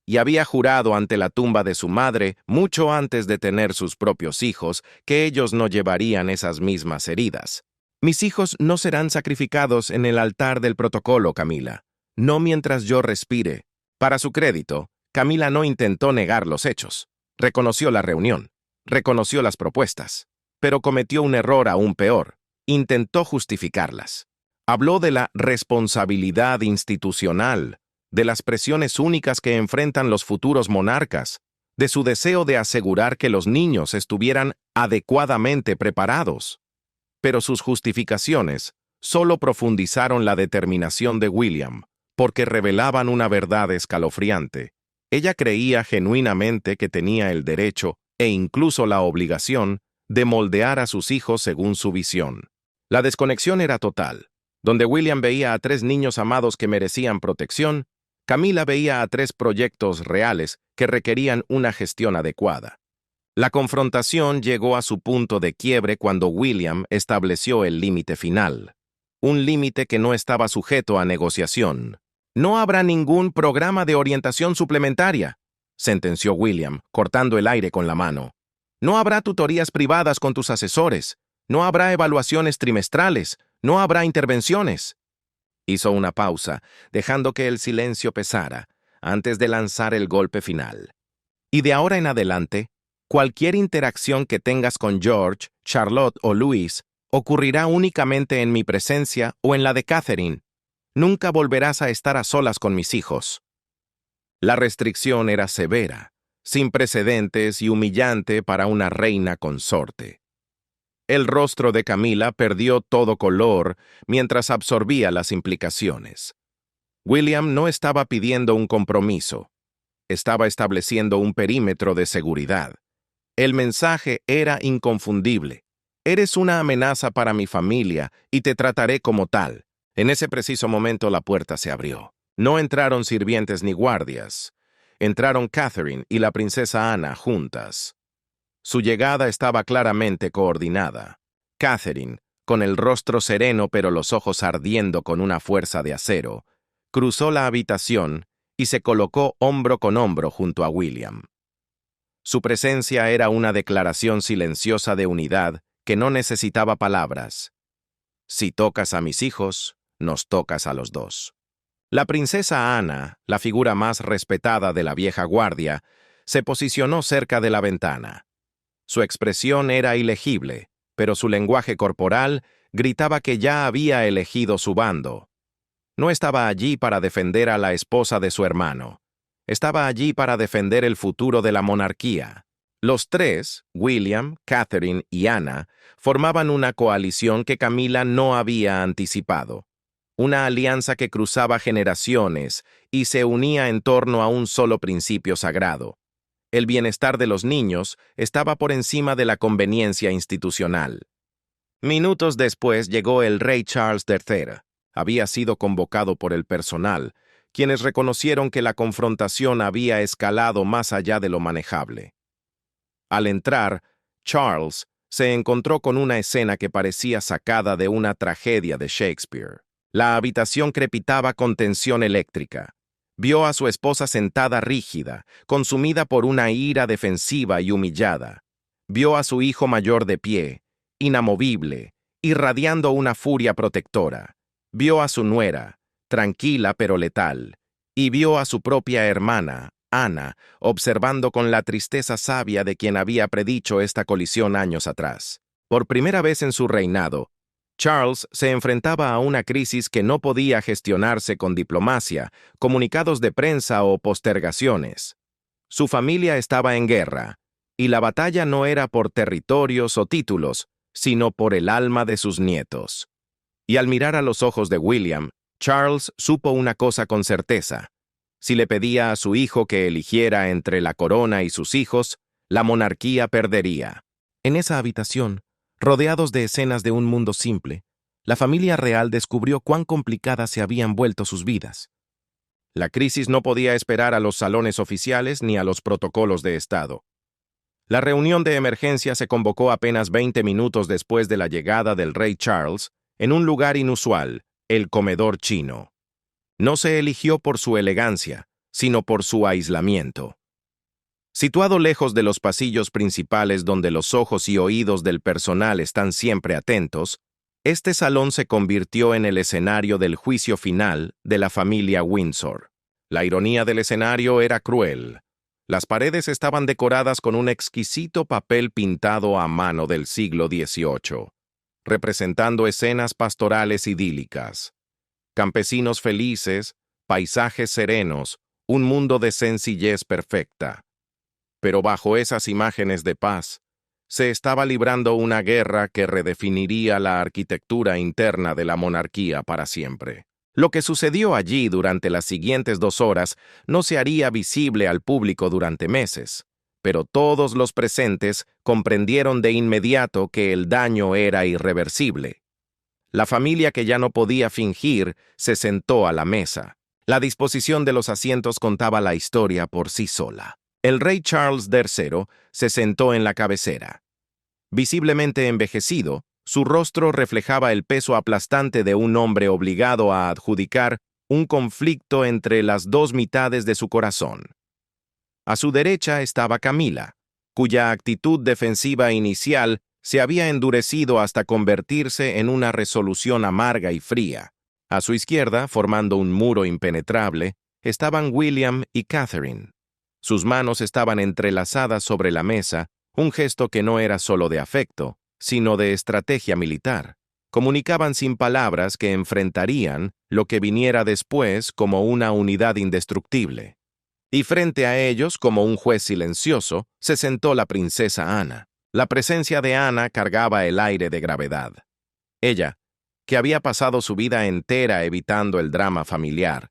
Y había jurado ante la tumba de su madre, mucho antes de tener sus propios hijos, que ellos no llevarían esas mismas heridas. Mis hijos no serán sacrificados en el altar del protocolo, Camila. No mientras yo respire. Para su crédito, Camila no intentó negar los hechos. Reconoció la reunión. Reconoció las propuestas. Pero cometió un error aún peor. Intentó justificarlas. Habló de la responsabilidad institucional, de las presiones únicas que enfrentan los futuros monarcas, de su deseo de asegurar que los niños estuvieran adecuadamente preparados. Pero sus justificaciones solo profundizaron la determinación de William, porque revelaban una verdad escalofriante. Ella creía genuinamente que tenía el derecho, e incluso la obligación, de moldear a sus hijos según su visión. La desconexión era total. Donde William veía a 3 niños amados que merecían protección, Camila veía a 3 proyectos reales que requerían una gestión adecuada. La confrontación llegó a su punto de quiebre cuando William estableció el límite final. Un límite que no estaba sujeto a negociación. No habrá ningún programa de orientación suplementaria, sentenció William, cortando el aire con la mano. No habrá tutorías privadas con tus asesores. No habrá evaluaciones trimestrales. No habrá intervenciones. Hizo una pausa, dejando que el silencio pesara, antes de lanzar el golpe final. Y de ahora en adelante, Cualquier interacción que tengas con George, Charlotte o Louis ocurrirá únicamente en mi presencia o en la de Catherine. Nunca volverás a estar a solas con mis hijos. La restricción era severa, sin precedentes y humillante para una reina consorte. El rostro de Camila perdió todo color mientras absorbía las implicaciones. William no estaba pidiendo un compromiso. Estaba estableciendo un perímetro de seguridad. El mensaje era inconfundible. Eres una amenaza para mi familia y te trataré como tal. En ese preciso momento la puerta se abrió. No entraron sirvientes ni guardias. Entraron Catherine y la princesa Ana juntas. Su llegada estaba claramente coordinada. Catherine, con el rostro sereno pero los ojos ardiendo con una fuerza de acero, cruzó la habitación y se colocó hombro con hombro junto a William. Su presencia era una declaración silenciosa de unidad que no necesitaba palabras. Si tocas a mis hijos, nos tocas a los dos. La princesa Ana, la figura más respetada de la vieja guardia, se posicionó cerca de la ventana. Su expresión era ilegible, pero su lenguaje corporal gritaba que ya había elegido su bando. No estaba allí para defender a la esposa de su hermano. Estaba allí para defender el futuro de la monarquía. Los tres, William, Catherine y Ana, formaban una coalición que Camila no había anticipado. Una alianza que cruzaba generaciones y se unía en torno a un solo principio sagrado. El bienestar de los niños estaba por encima de la conveniencia institucional. Minutos después llegó el rey Charles III. Había sido convocado por el personal, quienes reconocieron que la confrontación había escalado más allá de lo manejable. Al entrar, Charles se encontró con una escena que parecía sacada de una tragedia de Shakespeare. La habitación crepitaba con tensión eléctrica. Vio a su esposa sentada rígida, consumida por una ira defensiva y humillada. Vio a su hijo mayor de pie, inamovible, irradiando una furia protectora. Vio a su nuera, tranquila pero letal, y vio a su propia hermana, Ana, observando con la tristeza sabia de quien había predicho esta colisión años atrás. Por primera vez en su reinado, Charles se enfrentaba a una crisis que no podía gestionarse con diplomacia, comunicados de prensa o postergaciones. Su familia estaba en guerra, y la batalla no era por territorios o títulos, sino por el alma de sus nietos. Y al mirar a los ojos de William, Charles supo una cosa con certeza. Si le pedía a su hijo que eligiera entre la corona y sus hijos, la monarquía perdería. En esa habitación, rodeados de escenas de un mundo simple, la familia real descubrió cuán complicadas se habían vuelto sus vidas. La crisis no podía esperar a los salones oficiales ni a los protocolos de Estado. La reunión de emergencia se convocó apenas 20 minutos después de la llegada del rey Charles, en un lugar inusual, el comedor chino. No se eligió por su elegancia, sino por su aislamiento. Situado lejos de los pasillos principales donde los ojos y oídos del personal están siempre atentos, este salón se convirtió en el escenario del juicio final de la familia Windsor. La ironía del escenario era cruel. Las paredes estaban decoradas con un exquisito papel pintado a mano del siglo XVIII, representando escenas pastorales idílicas. Campesinos felices, paisajes serenos, un mundo de sencillez perfecta. Pero bajo esas imágenes de paz, se estaba librando una guerra que redefiniría la arquitectura interna de la monarquía para siempre. Lo que sucedió allí durante las siguientes 2 horas no se haría visible al público durante meses, pero todos los presentes comprendieron de inmediato que el daño era irreversible. La familia que ya no podía fingir se sentó a la mesa. La disposición de los asientos contaba la historia por sí sola. El rey Charles III se sentó en la cabecera. Visiblemente envejecido, su rostro reflejaba el peso aplastante de un hombre obligado a adjudicar un conflicto entre las 2 mitades de su corazón. A su derecha estaba Camila, cuya actitud defensiva inicial se había endurecido hasta convertirse en una resolución amarga y fría. A su izquierda, formando un muro impenetrable, estaban William y Catherine. Sus manos estaban entrelazadas sobre la mesa un gesto que no era solo de afecto, sino de estrategia militar. Comunicaban sin palabras que enfrentarían lo que viniera después como una unidad indestructible. Y frente a ellos, como un juez silencioso, se sentó la princesa Ana. La presencia de Ana cargaba el aire de gravedad. Ella, que había pasado su vida entera evitando el drama familiar,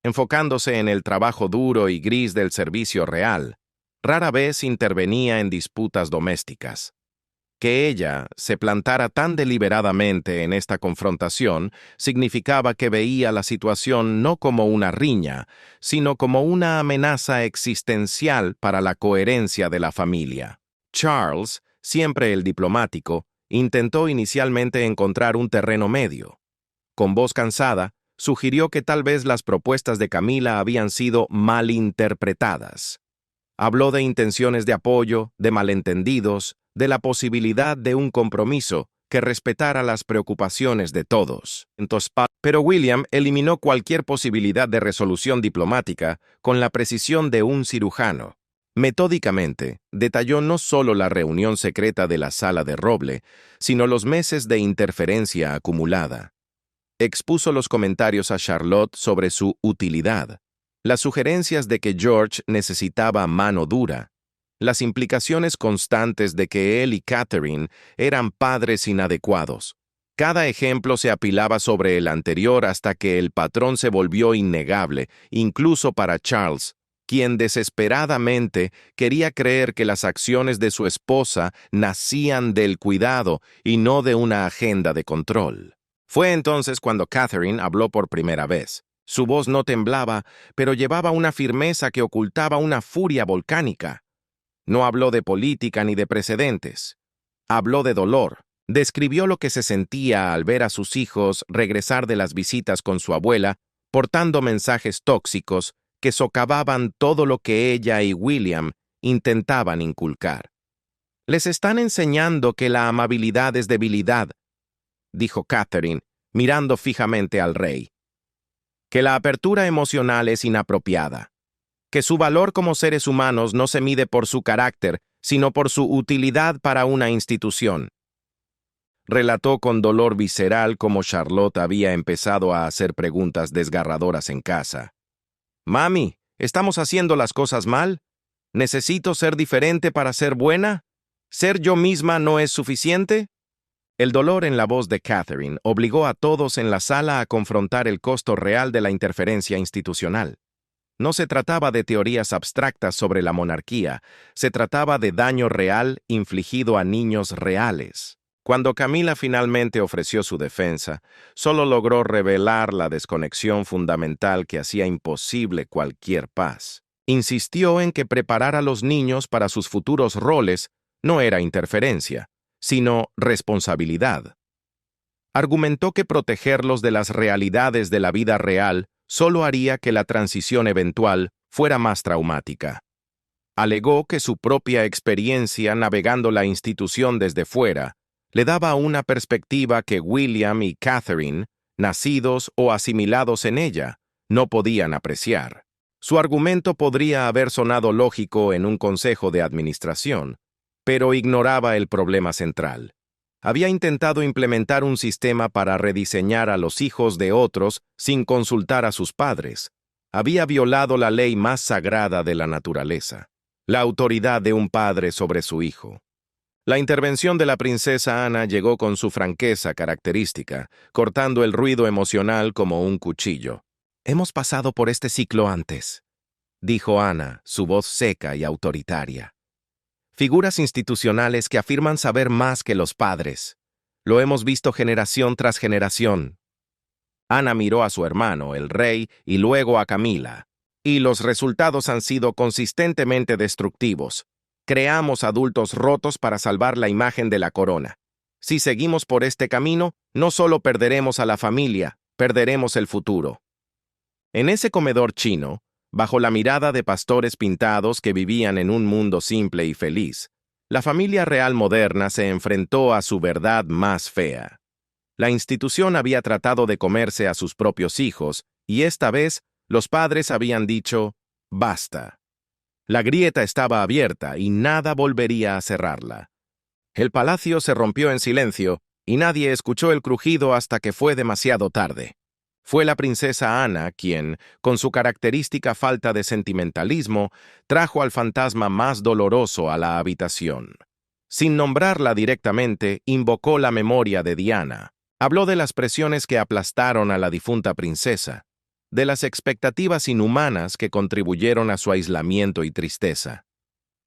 enfocándose en el trabajo duro y gris del servicio real, rara vez intervenía en disputas domésticas. Que ella se plantara tan deliberadamente en esta confrontación significaba que veía la situación no como una riña, sino como una amenaza existencial para la coherencia de la familia. Charles, siempre el diplomático, intentó inicialmente encontrar un terreno medio. Con voz cansada, sugirió que tal vez las propuestas de Camila habían sido malinterpretadas. Habló de intenciones de apoyo, de malentendidos, de la posibilidad de un compromiso que respetara las preocupaciones de todos. Pero William eliminó cualquier posibilidad de resolución diplomática con la precisión de un cirujano. Metódicamente, detalló no solo la reunión secreta de la sala de roble, sino los meses de interferencia acumulada. Expuso los comentarios a Charlotte sobre su utilidad, las sugerencias de que George necesitaba mano dura, las implicaciones constantes de que él y Catherine eran padres inadecuados. Cada ejemplo se apilaba sobre el anterior hasta que el patrón se volvió innegable, incluso para Charles, quien desesperadamente quería creer que las acciones de su esposa nacían del cuidado y no de una agenda de control. Fue entonces cuando Catherine habló por primera vez. Su voz no temblaba, pero llevaba una firmeza que ocultaba una furia volcánica. No habló de política ni de precedentes. Habló de dolor. Describió lo que se sentía al ver a sus hijos regresar de las visitas con su abuela, portando mensajes tóxicos que socavaban todo lo que ella y William intentaban inculcar. «Les están enseñando que la amabilidad es debilidad», dijo Catherine, mirando fijamente al rey. «Que la apertura emocional es inapropiada. Que su valor como seres humanos no se mide por su carácter, sino por su utilidad para una institución». Relató con dolor visceral cómo Charlotte había empezado a hacer preguntas desgarradoras en casa. «Mami, ¿estamos haciendo las cosas mal? ¿Necesito ser diferente para ser buena? ¿Ser yo misma no es suficiente?» El dolor en la voz de Catherine obligó a todos en la sala a confrontar el costo real de la interferencia institucional. No se trataba de teorías abstractas sobre la monarquía, se trataba de daño real infligido a niños reales. Cuando Camila finalmente ofreció su defensa, solo logró revelar la desconexión fundamental que hacía imposible cualquier paz. Insistió en que preparar a los niños para sus futuros roles no era interferencia, sino responsabilidad. Argumentó que protegerlos de las realidades de la vida real solo haría que la transición eventual fuera más traumática. Alegó que su propia experiencia navegando la institución desde fuera le daba una perspectiva que William y Catherine, nacidos o asimilados en ella, no podían apreciar. Su argumento podría haber sonado lógico en un consejo de administración, pero ignoraba el problema central. Había intentado implementar un sistema para rediseñar a los hijos de otros sin consultar a sus padres. Había violado la ley más sagrada de la naturaleza, la autoridad de un padre sobre su hijo. La intervención de la princesa Ana llegó con su franqueza característica, cortando el ruido emocional como un cuchillo. «Hemos pasado por este ciclo antes», dijo Ana, su voz seca y autoritaria. «Figuras institucionales que afirman saber más que los padres. Lo hemos visto generación tras generación». Ana miró a su hermano, el rey, y luego a Camila. «Y los resultados han sido consistentemente destructivos. Creamos adultos rotos para salvar la imagen de la corona. Si seguimos por este camino, no solo perderemos a la familia, perderemos el futuro». En ese comedor chino, bajo la mirada de pastores pintados que vivían en un mundo simple y feliz, la familia real moderna se enfrentó a su verdad más fea. La institución había tratado de comerse a sus propios hijos, y esta vez los padres habían dicho, «basta». La grieta estaba abierta y nada volvería a cerrarla. El palacio se rompió en silencio y nadie escuchó el crujido hasta que fue demasiado tarde. Fue la princesa Ana quien, con su característica falta de sentimentalismo, trajo al fantasma más doloroso a la habitación. Sin nombrarla directamente, invocó la memoria de Diana. Habló de las presiones que aplastaron a la difunta princesa, de las expectativas inhumanas que contribuyeron a su aislamiento y tristeza.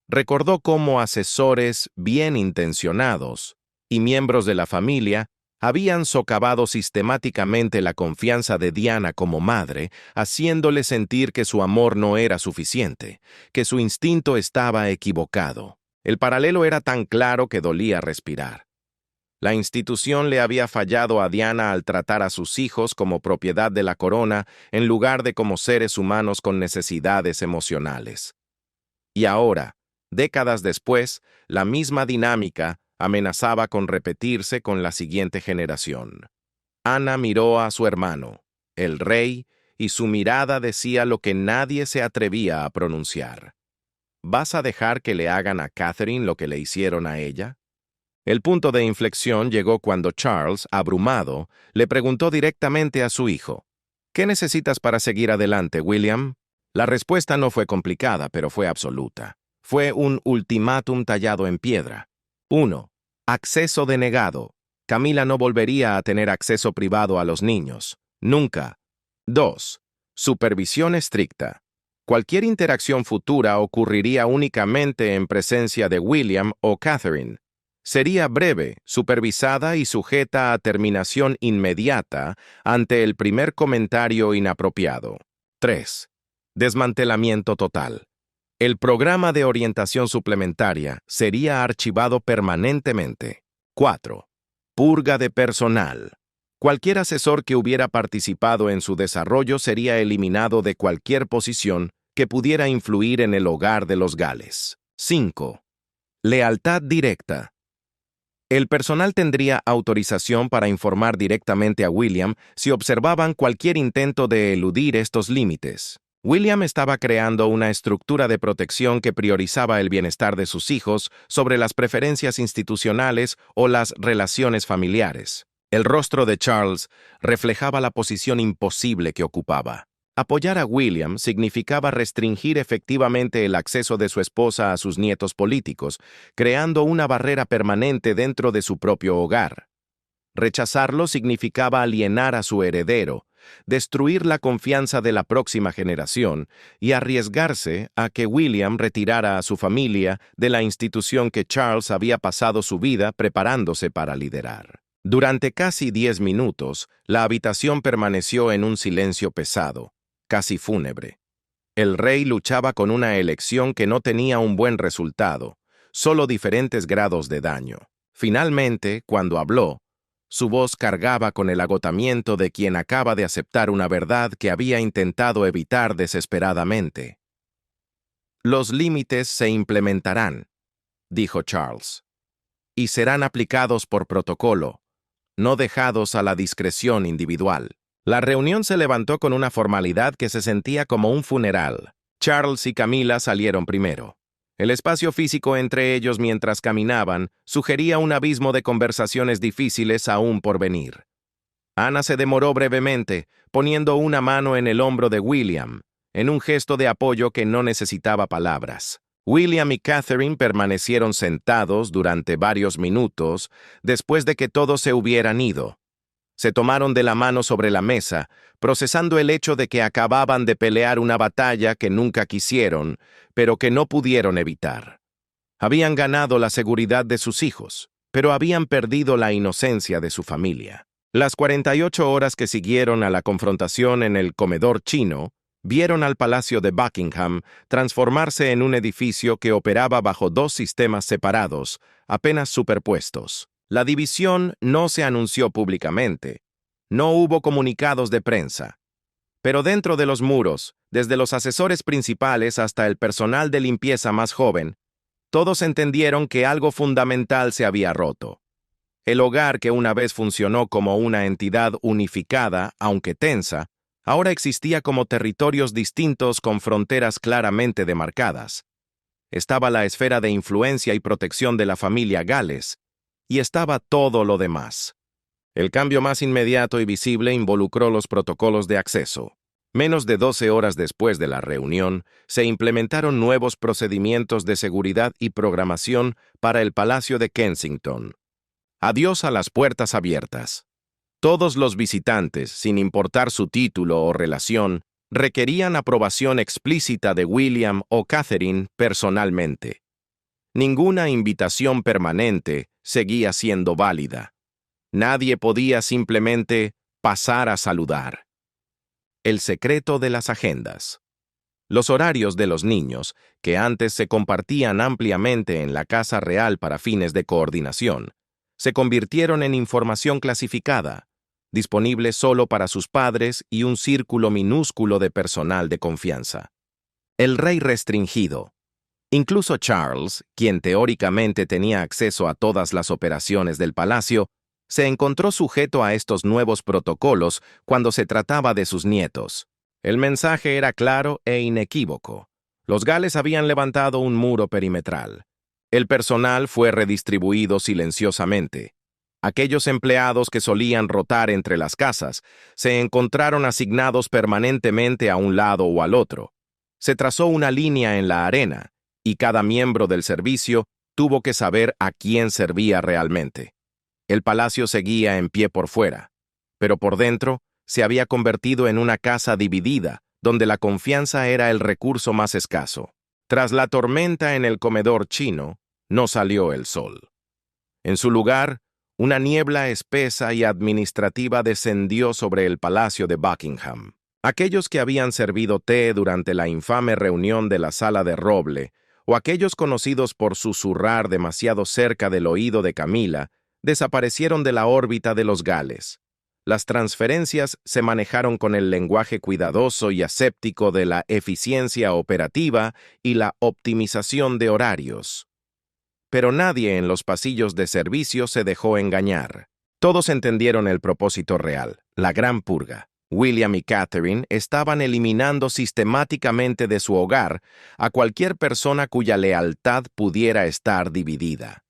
Recordó cómo asesores bien intencionados y miembros de la familia habían socavado sistemáticamente la confianza de Diana como madre, haciéndole sentir que su amor no era suficiente, que su instinto estaba equivocado. El paralelo era tan claro que dolía respirar. La institución le había fallado a Diana al tratar a sus hijos como propiedad de la corona en lugar de como seres humanos con necesidades emocionales. Y ahora, décadas después, la misma dinámica amenazaba con repetirse con la siguiente generación. Ana miró a su hermano, el rey, y su mirada decía lo que nadie se atrevía a pronunciar. ¿Vas a dejar que le hagan a Catherine lo que le hicieron a ella? El punto de inflexión llegó cuando Charles, abrumado, le preguntó directamente a su hijo, ¿qué necesitas para seguir adelante, William? La respuesta no fue complicada, pero fue absoluta. Fue un ultimátum tallado en piedra. 1. Acceso denegado. Camila no volvería a tener acceso privado a los niños. Nunca. 2. Supervisión estricta. Cualquier interacción futura ocurriría únicamente en presencia de William o Catherine. Sería breve, supervisada y sujeta a terminación inmediata ante el primer comentario inapropiado. 3. Desmantelamiento total. El programa de orientación suplementaria sería archivado permanentemente. 4. Purga de personal. Cualquier asesor que hubiera participado en su desarrollo sería eliminado de cualquier posición que pudiera influir en el hogar de los Gales. 5. Lealtad directa. El personal tendría autorización para informar directamente a William si observaban cualquier intento de eludir estos límites. William estaba creando una estructura de protección que priorizaba el bienestar de sus hijos sobre las preferencias institucionales o las relaciones familiares. El rostro de Charles reflejaba la posición imposible que ocupaba. Apoyar a William significaba restringir efectivamente el acceso de su esposa a sus nietos políticos, creando una barrera permanente dentro de su propio hogar. Rechazarlo significaba alienar a su heredero, destruir la confianza de la próxima generación y arriesgarse a que William retirara a su familia de la institución que Charles había pasado su vida preparándose para liderar. Durante casi 10 minutos, la habitación permaneció en un silencio pesado, casi fúnebre. El rey luchaba con una elección que no tenía un buen resultado, solo diferentes grados de daño. Finalmente, cuando habló, su voz cargaba con el agotamiento de quien acaba de aceptar una verdad que había intentado evitar desesperadamente. Los límites se implementarán, dijo Charles, y serán aplicados por protocolo, no dejados a la discreción individual. La reunión se levantó con una formalidad que se sentía como un funeral. Charles y Camila salieron primero. El espacio físico entre ellos mientras caminaban sugería un abismo de conversaciones difíciles aún por venir. Ana se demoró brevemente, poniendo una mano en el hombro de William, en un gesto de apoyo que no necesitaba palabras. William y Catherine permanecieron sentados durante varios minutos después de que todos se hubieran ido. Se tomaron de la mano sobre la mesa, procesando el hecho de que acababan de pelear una batalla que nunca quisieron, pero que no pudieron evitar. Habían ganado la seguridad de sus hijos, pero habían perdido la inocencia de su familia. Las 48 horas que siguieron a la confrontación en el comedor chino vieron al Palacio de Buckingham transformarse en un edificio que operaba bajo dos sistemas separados, apenas superpuestos. La división no se anunció públicamente. No hubo comunicados de prensa. Pero dentro de los muros, desde los asesores principales hasta el personal de limpieza más joven, todos entendieron que algo fundamental se había roto. El hogar que una vez funcionó como una entidad unificada, aunque tensa, ahora existía como territorios distintos con fronteras claramente demarcadas. Estaba la esfera de influencia y protección de la familia Gales, y estaba todo lo demás. El cambio más inmediato y visible involucró los protocolos de acceso. Menos de 12 horas después de la reunión, se implementaron nuevos procedimientos de seguridad y programación para el Palacio de Kensington. Adiós a las puertas abiertas. Todos los visitantes, sin importar su título o relación, requerían aprobación explícita de William o Catherine personalmente. Ninguna invitación permanente seguía siendo válida. Nadie podía simplemente pasar a saludar. El secreto de las agendas. Los horarios de los niños, que antes se compartían ampliamente en la Casa Real para fines de coordinación, se convirtieron en información clasificada, disponible solo para sus padres y un círculo minúsculo de personal de confianza. El rey restringido. Incluso Charles, quien teóricamente tenía acceso a todas las operaciones del palacio, se encontró sujeto a estos nuevos protocolos cuando se trataba de sus nietos. El mensaje era claro e inequívoco. Los Gales habían levantado un muro perimetral. El personal fue redistribuido silenciosamente. Aquellos empleados que solían rotar entre las casas se encontraron asignados permanentemente a un lado o al otro. Se trazó una línea en la arena, y cada miembro del servicio tuvo que saber a quién servía realmente. El palacio seguía en pie por fuera, pero por dentro se había convertido en una casa dividida, donde la confianza era el recurso más escaso. Tras la tormenta en el comedor chino, no salió el sol. En su lugar, una niebla espesa y administrativa descendió sobre el palacio de Buckingham. Aquellos que habían servido té durante la infame reunión de la Sala de Roble, o aquellos conocidos por susurrar demasiado cerca del oído de Camila, desaparecieron de la órbita de los Gales. Las transferencias se manejaron con el lenguaje cuidadoso y aséptico de la eficiencia operativa y la optimización de horarios. Pero nadie en los pasillos de servicio se dejó engañar. Todos entendieron el propósito real, la gran purga. William y Catherine estaban eliminando sistemáticamente de su hogar a cualquier persona cuya lealtad pudiera estar dividida.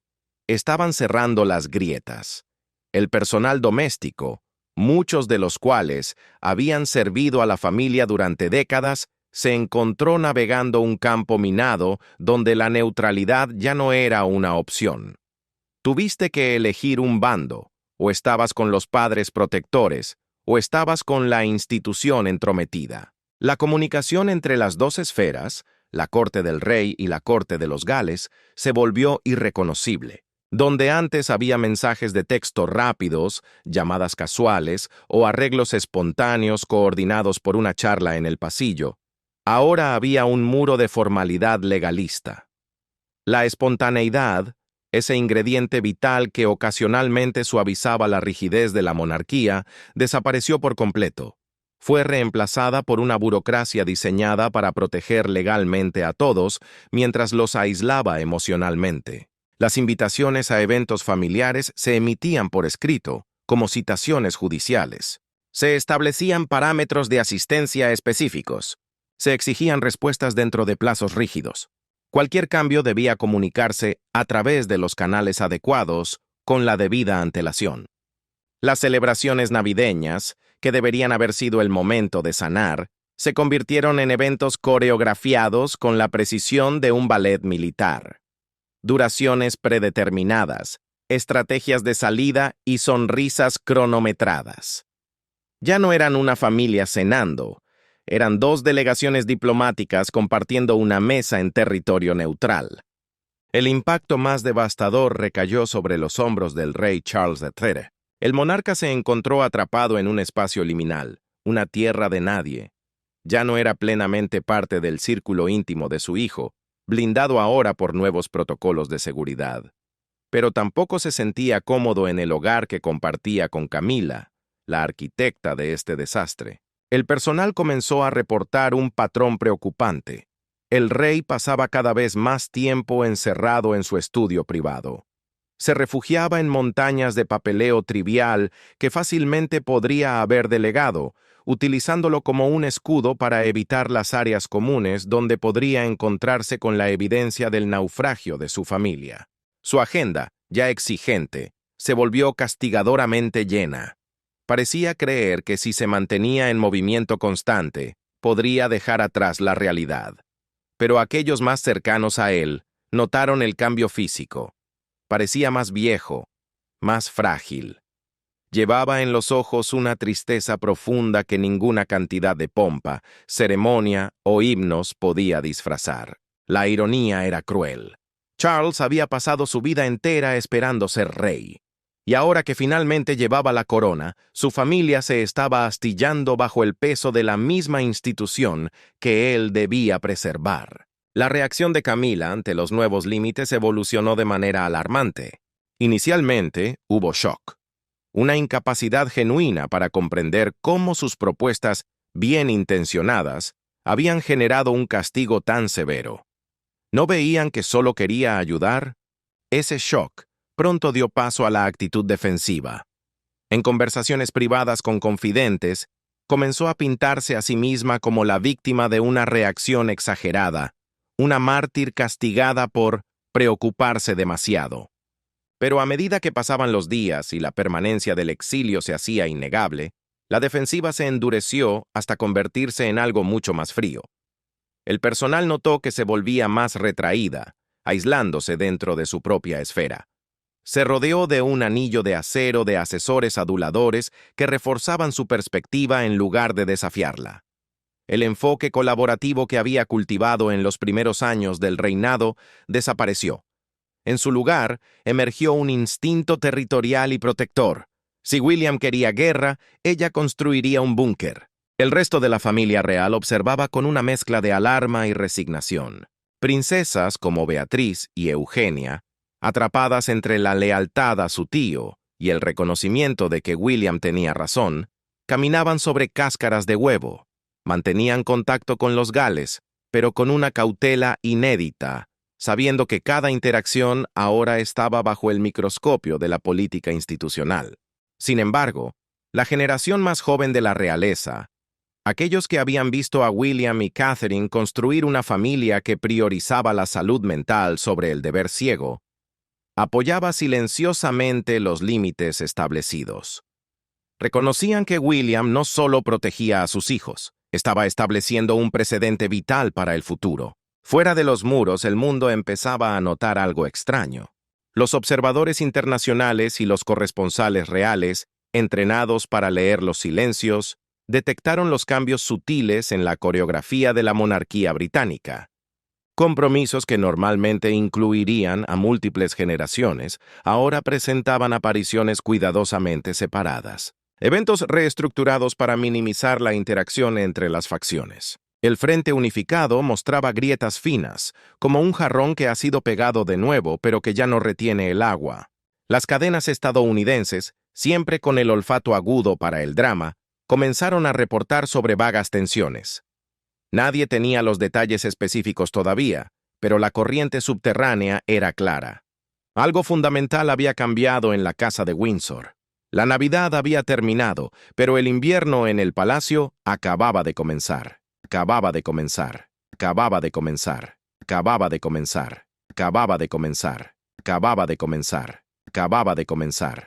Estaban cerrando las grietas. El personal doméstico, muchos de los cuales habían servido a la familia durante décadas, se encontró navegando un campo minado donde la neutralidad ya no era una opción. Tuviste que elegir un bando, o estabas con los padres protectores, o estabas con la institución entrometida. La comunicación entre las dos esferas, la corte del rey y la corte de los Gales, se volvió irreconocible. Donde antes había mensajes de texto rápidos, llamadas casuales o arreglos espontáneos coordinados por una charla en el pasillo, ahora había un muro de formalidad legalista. La espontaneidad, ese ingrediente vital que ocasionalmente suavizaba la rigidez de la monarquía, desapareció por completo. Fue reemplazada por una burocracia diseñada para proteger legalmente a todos mientras los aislaba emocionalmente. Las invitaciones a eventos familiares se emitían por escrito, como citaciones judiciales. Se establecían parámetros de asistencia específicos. Se exigían respuestas dentro de plazos rígidos. Cualquier cambio debía comunicarse a través de los canales adecuados, con la debida antelación. Las celebraciones navideñas, que deberían haber sido el momento de sanar, se convirtieron en eventos coreografiados con la precisión de un ballet militar. Duraciones predeterminadas, estrategias de salida y sonrisas cronometradas. Ya no eran una familia cenando, eran dos delegaciones diplomáticas compartiendo una mesa en territorio neutral. El impacto más devastador recayó sobre los hombros del rey Charles III. El monarca se encontró atrapado en un espacio liminal, una tierra de nadie. Ya no era plenamente parte del círculo íntimo de su hijo, blindado ahora por nuevos protocolos de seguridad. Pero tampoco se sentía cómodo en el hogar que compartía con Camila, la arquitecta de este desastre. El personal comenzó a reportar un patrón preocupante. El rey pasaba cada vez más tiempo encerrado en su estudio privado. Se refugiaba en montañas de papeleo trivial que fácilmente podría haber delegado, utilizándolo como un escudo para evitar las áreas comunes donde podría encontrarse con la evidencia del naufragio de su familia. Su agenda, ya exigente, se volvió castigadoramente llena. Parecía creer que si se mantenía en movimiento constante, podría dejar atrás la realidad. Pero aquellos más cercanos a él notaron el cambio físico. Parecía más viejo, más frágil. Llevaba en los ojos una tristeza profunda que ninguna cantidad de pompa, ceremonia o himnos podía disfrazar. La ironía era cruel. Charles había pasado su vida entera esperando ser rey. Y ahora que finalmente llevaba la corona, su familia se estaba astillando bajo el peso de la misma institución que él debía preservar. La reacción de Camila ante los nuevos límites evolucionó de manera alarmante. Inicialmente, hubo shock. Una incapacidad genuina para comprender cómo sus propuestas, bien intencionadas, habían generado un castigo tan severo. ¿No veían que solo quería ayudar? Ese shock pronto dio paso a la actitud defensiva. En conversaciones privadas con confidentes, comenzó a pintarse a sí misma como la víctima de una reacción exagerada, una mártir castigada por preocuparse demasiado. Pero a medida que pasaban los días y la permanencia del exilio se hacía innegable, la defensiva se endureció hasta convertirse en algo mucho más frío. El personal notó que se volvía más retraída, aislándose dentro de su propia esfera. Se rodeó de un anillo de acero de asesores aduladores que reforzaban su perspectiva en lugar de desafiarla. El enfoque colaborativo que había cultivado en los primeros años del reinado desapareció. En su lugar, emergió un instinto territorial y protector. Si William quería guerra, ella construiría un búnker. El resto de la familia real observaba con una mezcla de alarma y resignación. Princesas como Beatriz y Eugenia, atrapadas entre la lealtad a su tío y el reconocimiento de que William tenía razón, caminaban sobre cáscaras de huevo, mantenían contacto con los Gales, pero con una cautela inédita, sabiendo que cada interacción ahora estaba bajo el microscopio de la política institucional. Sin embargo, la generación más joven de la realeza, aquellos que habían visto a William y Catherine construir una familia que priorizaba la salud mental sobre el deber ciego, apoyaba silenciosamente los límites establecidos. Reconocían que William no solo protegía a sus hijos, estaba estableciendo un precedente vital para el futuro. Fuera de los muros, el mundo empezaba a notar algo extraño. Los observadores internacionales y los corresponsales reales, entrenados para leer los silencios, detectaron los cambios sutiles en la coreografía de la monarquía británica. Compromisos que normalmente incluirían a múltiples generaciones, ahora presentaban apariciones cuidadosamente separadas. Eventos reestructurados para minimizar la interacción entre las facciones. El frente unificado mostraba grietas finas, como un jarrón que ha sido pegado de nuevo pero que ya no retiene el agua. Las cadenas estadounidenses, siempre con el olfato agudo para el drama, comenzaron a reportar sobre vagas tensiones. Nadie tenía los detalles específicos todavía, pero la corriente subterránea era clara. Algo fundamental había cambiado en la casa de Windsor. La Navidad había terminado, pero el invierno en el palacio acababa de comenzar. Acababa de comenzar. Acababa de comenzar. Acababa de comenzar. Acababa de comenzar. Acababa de comenzar. Acababa de comenzar.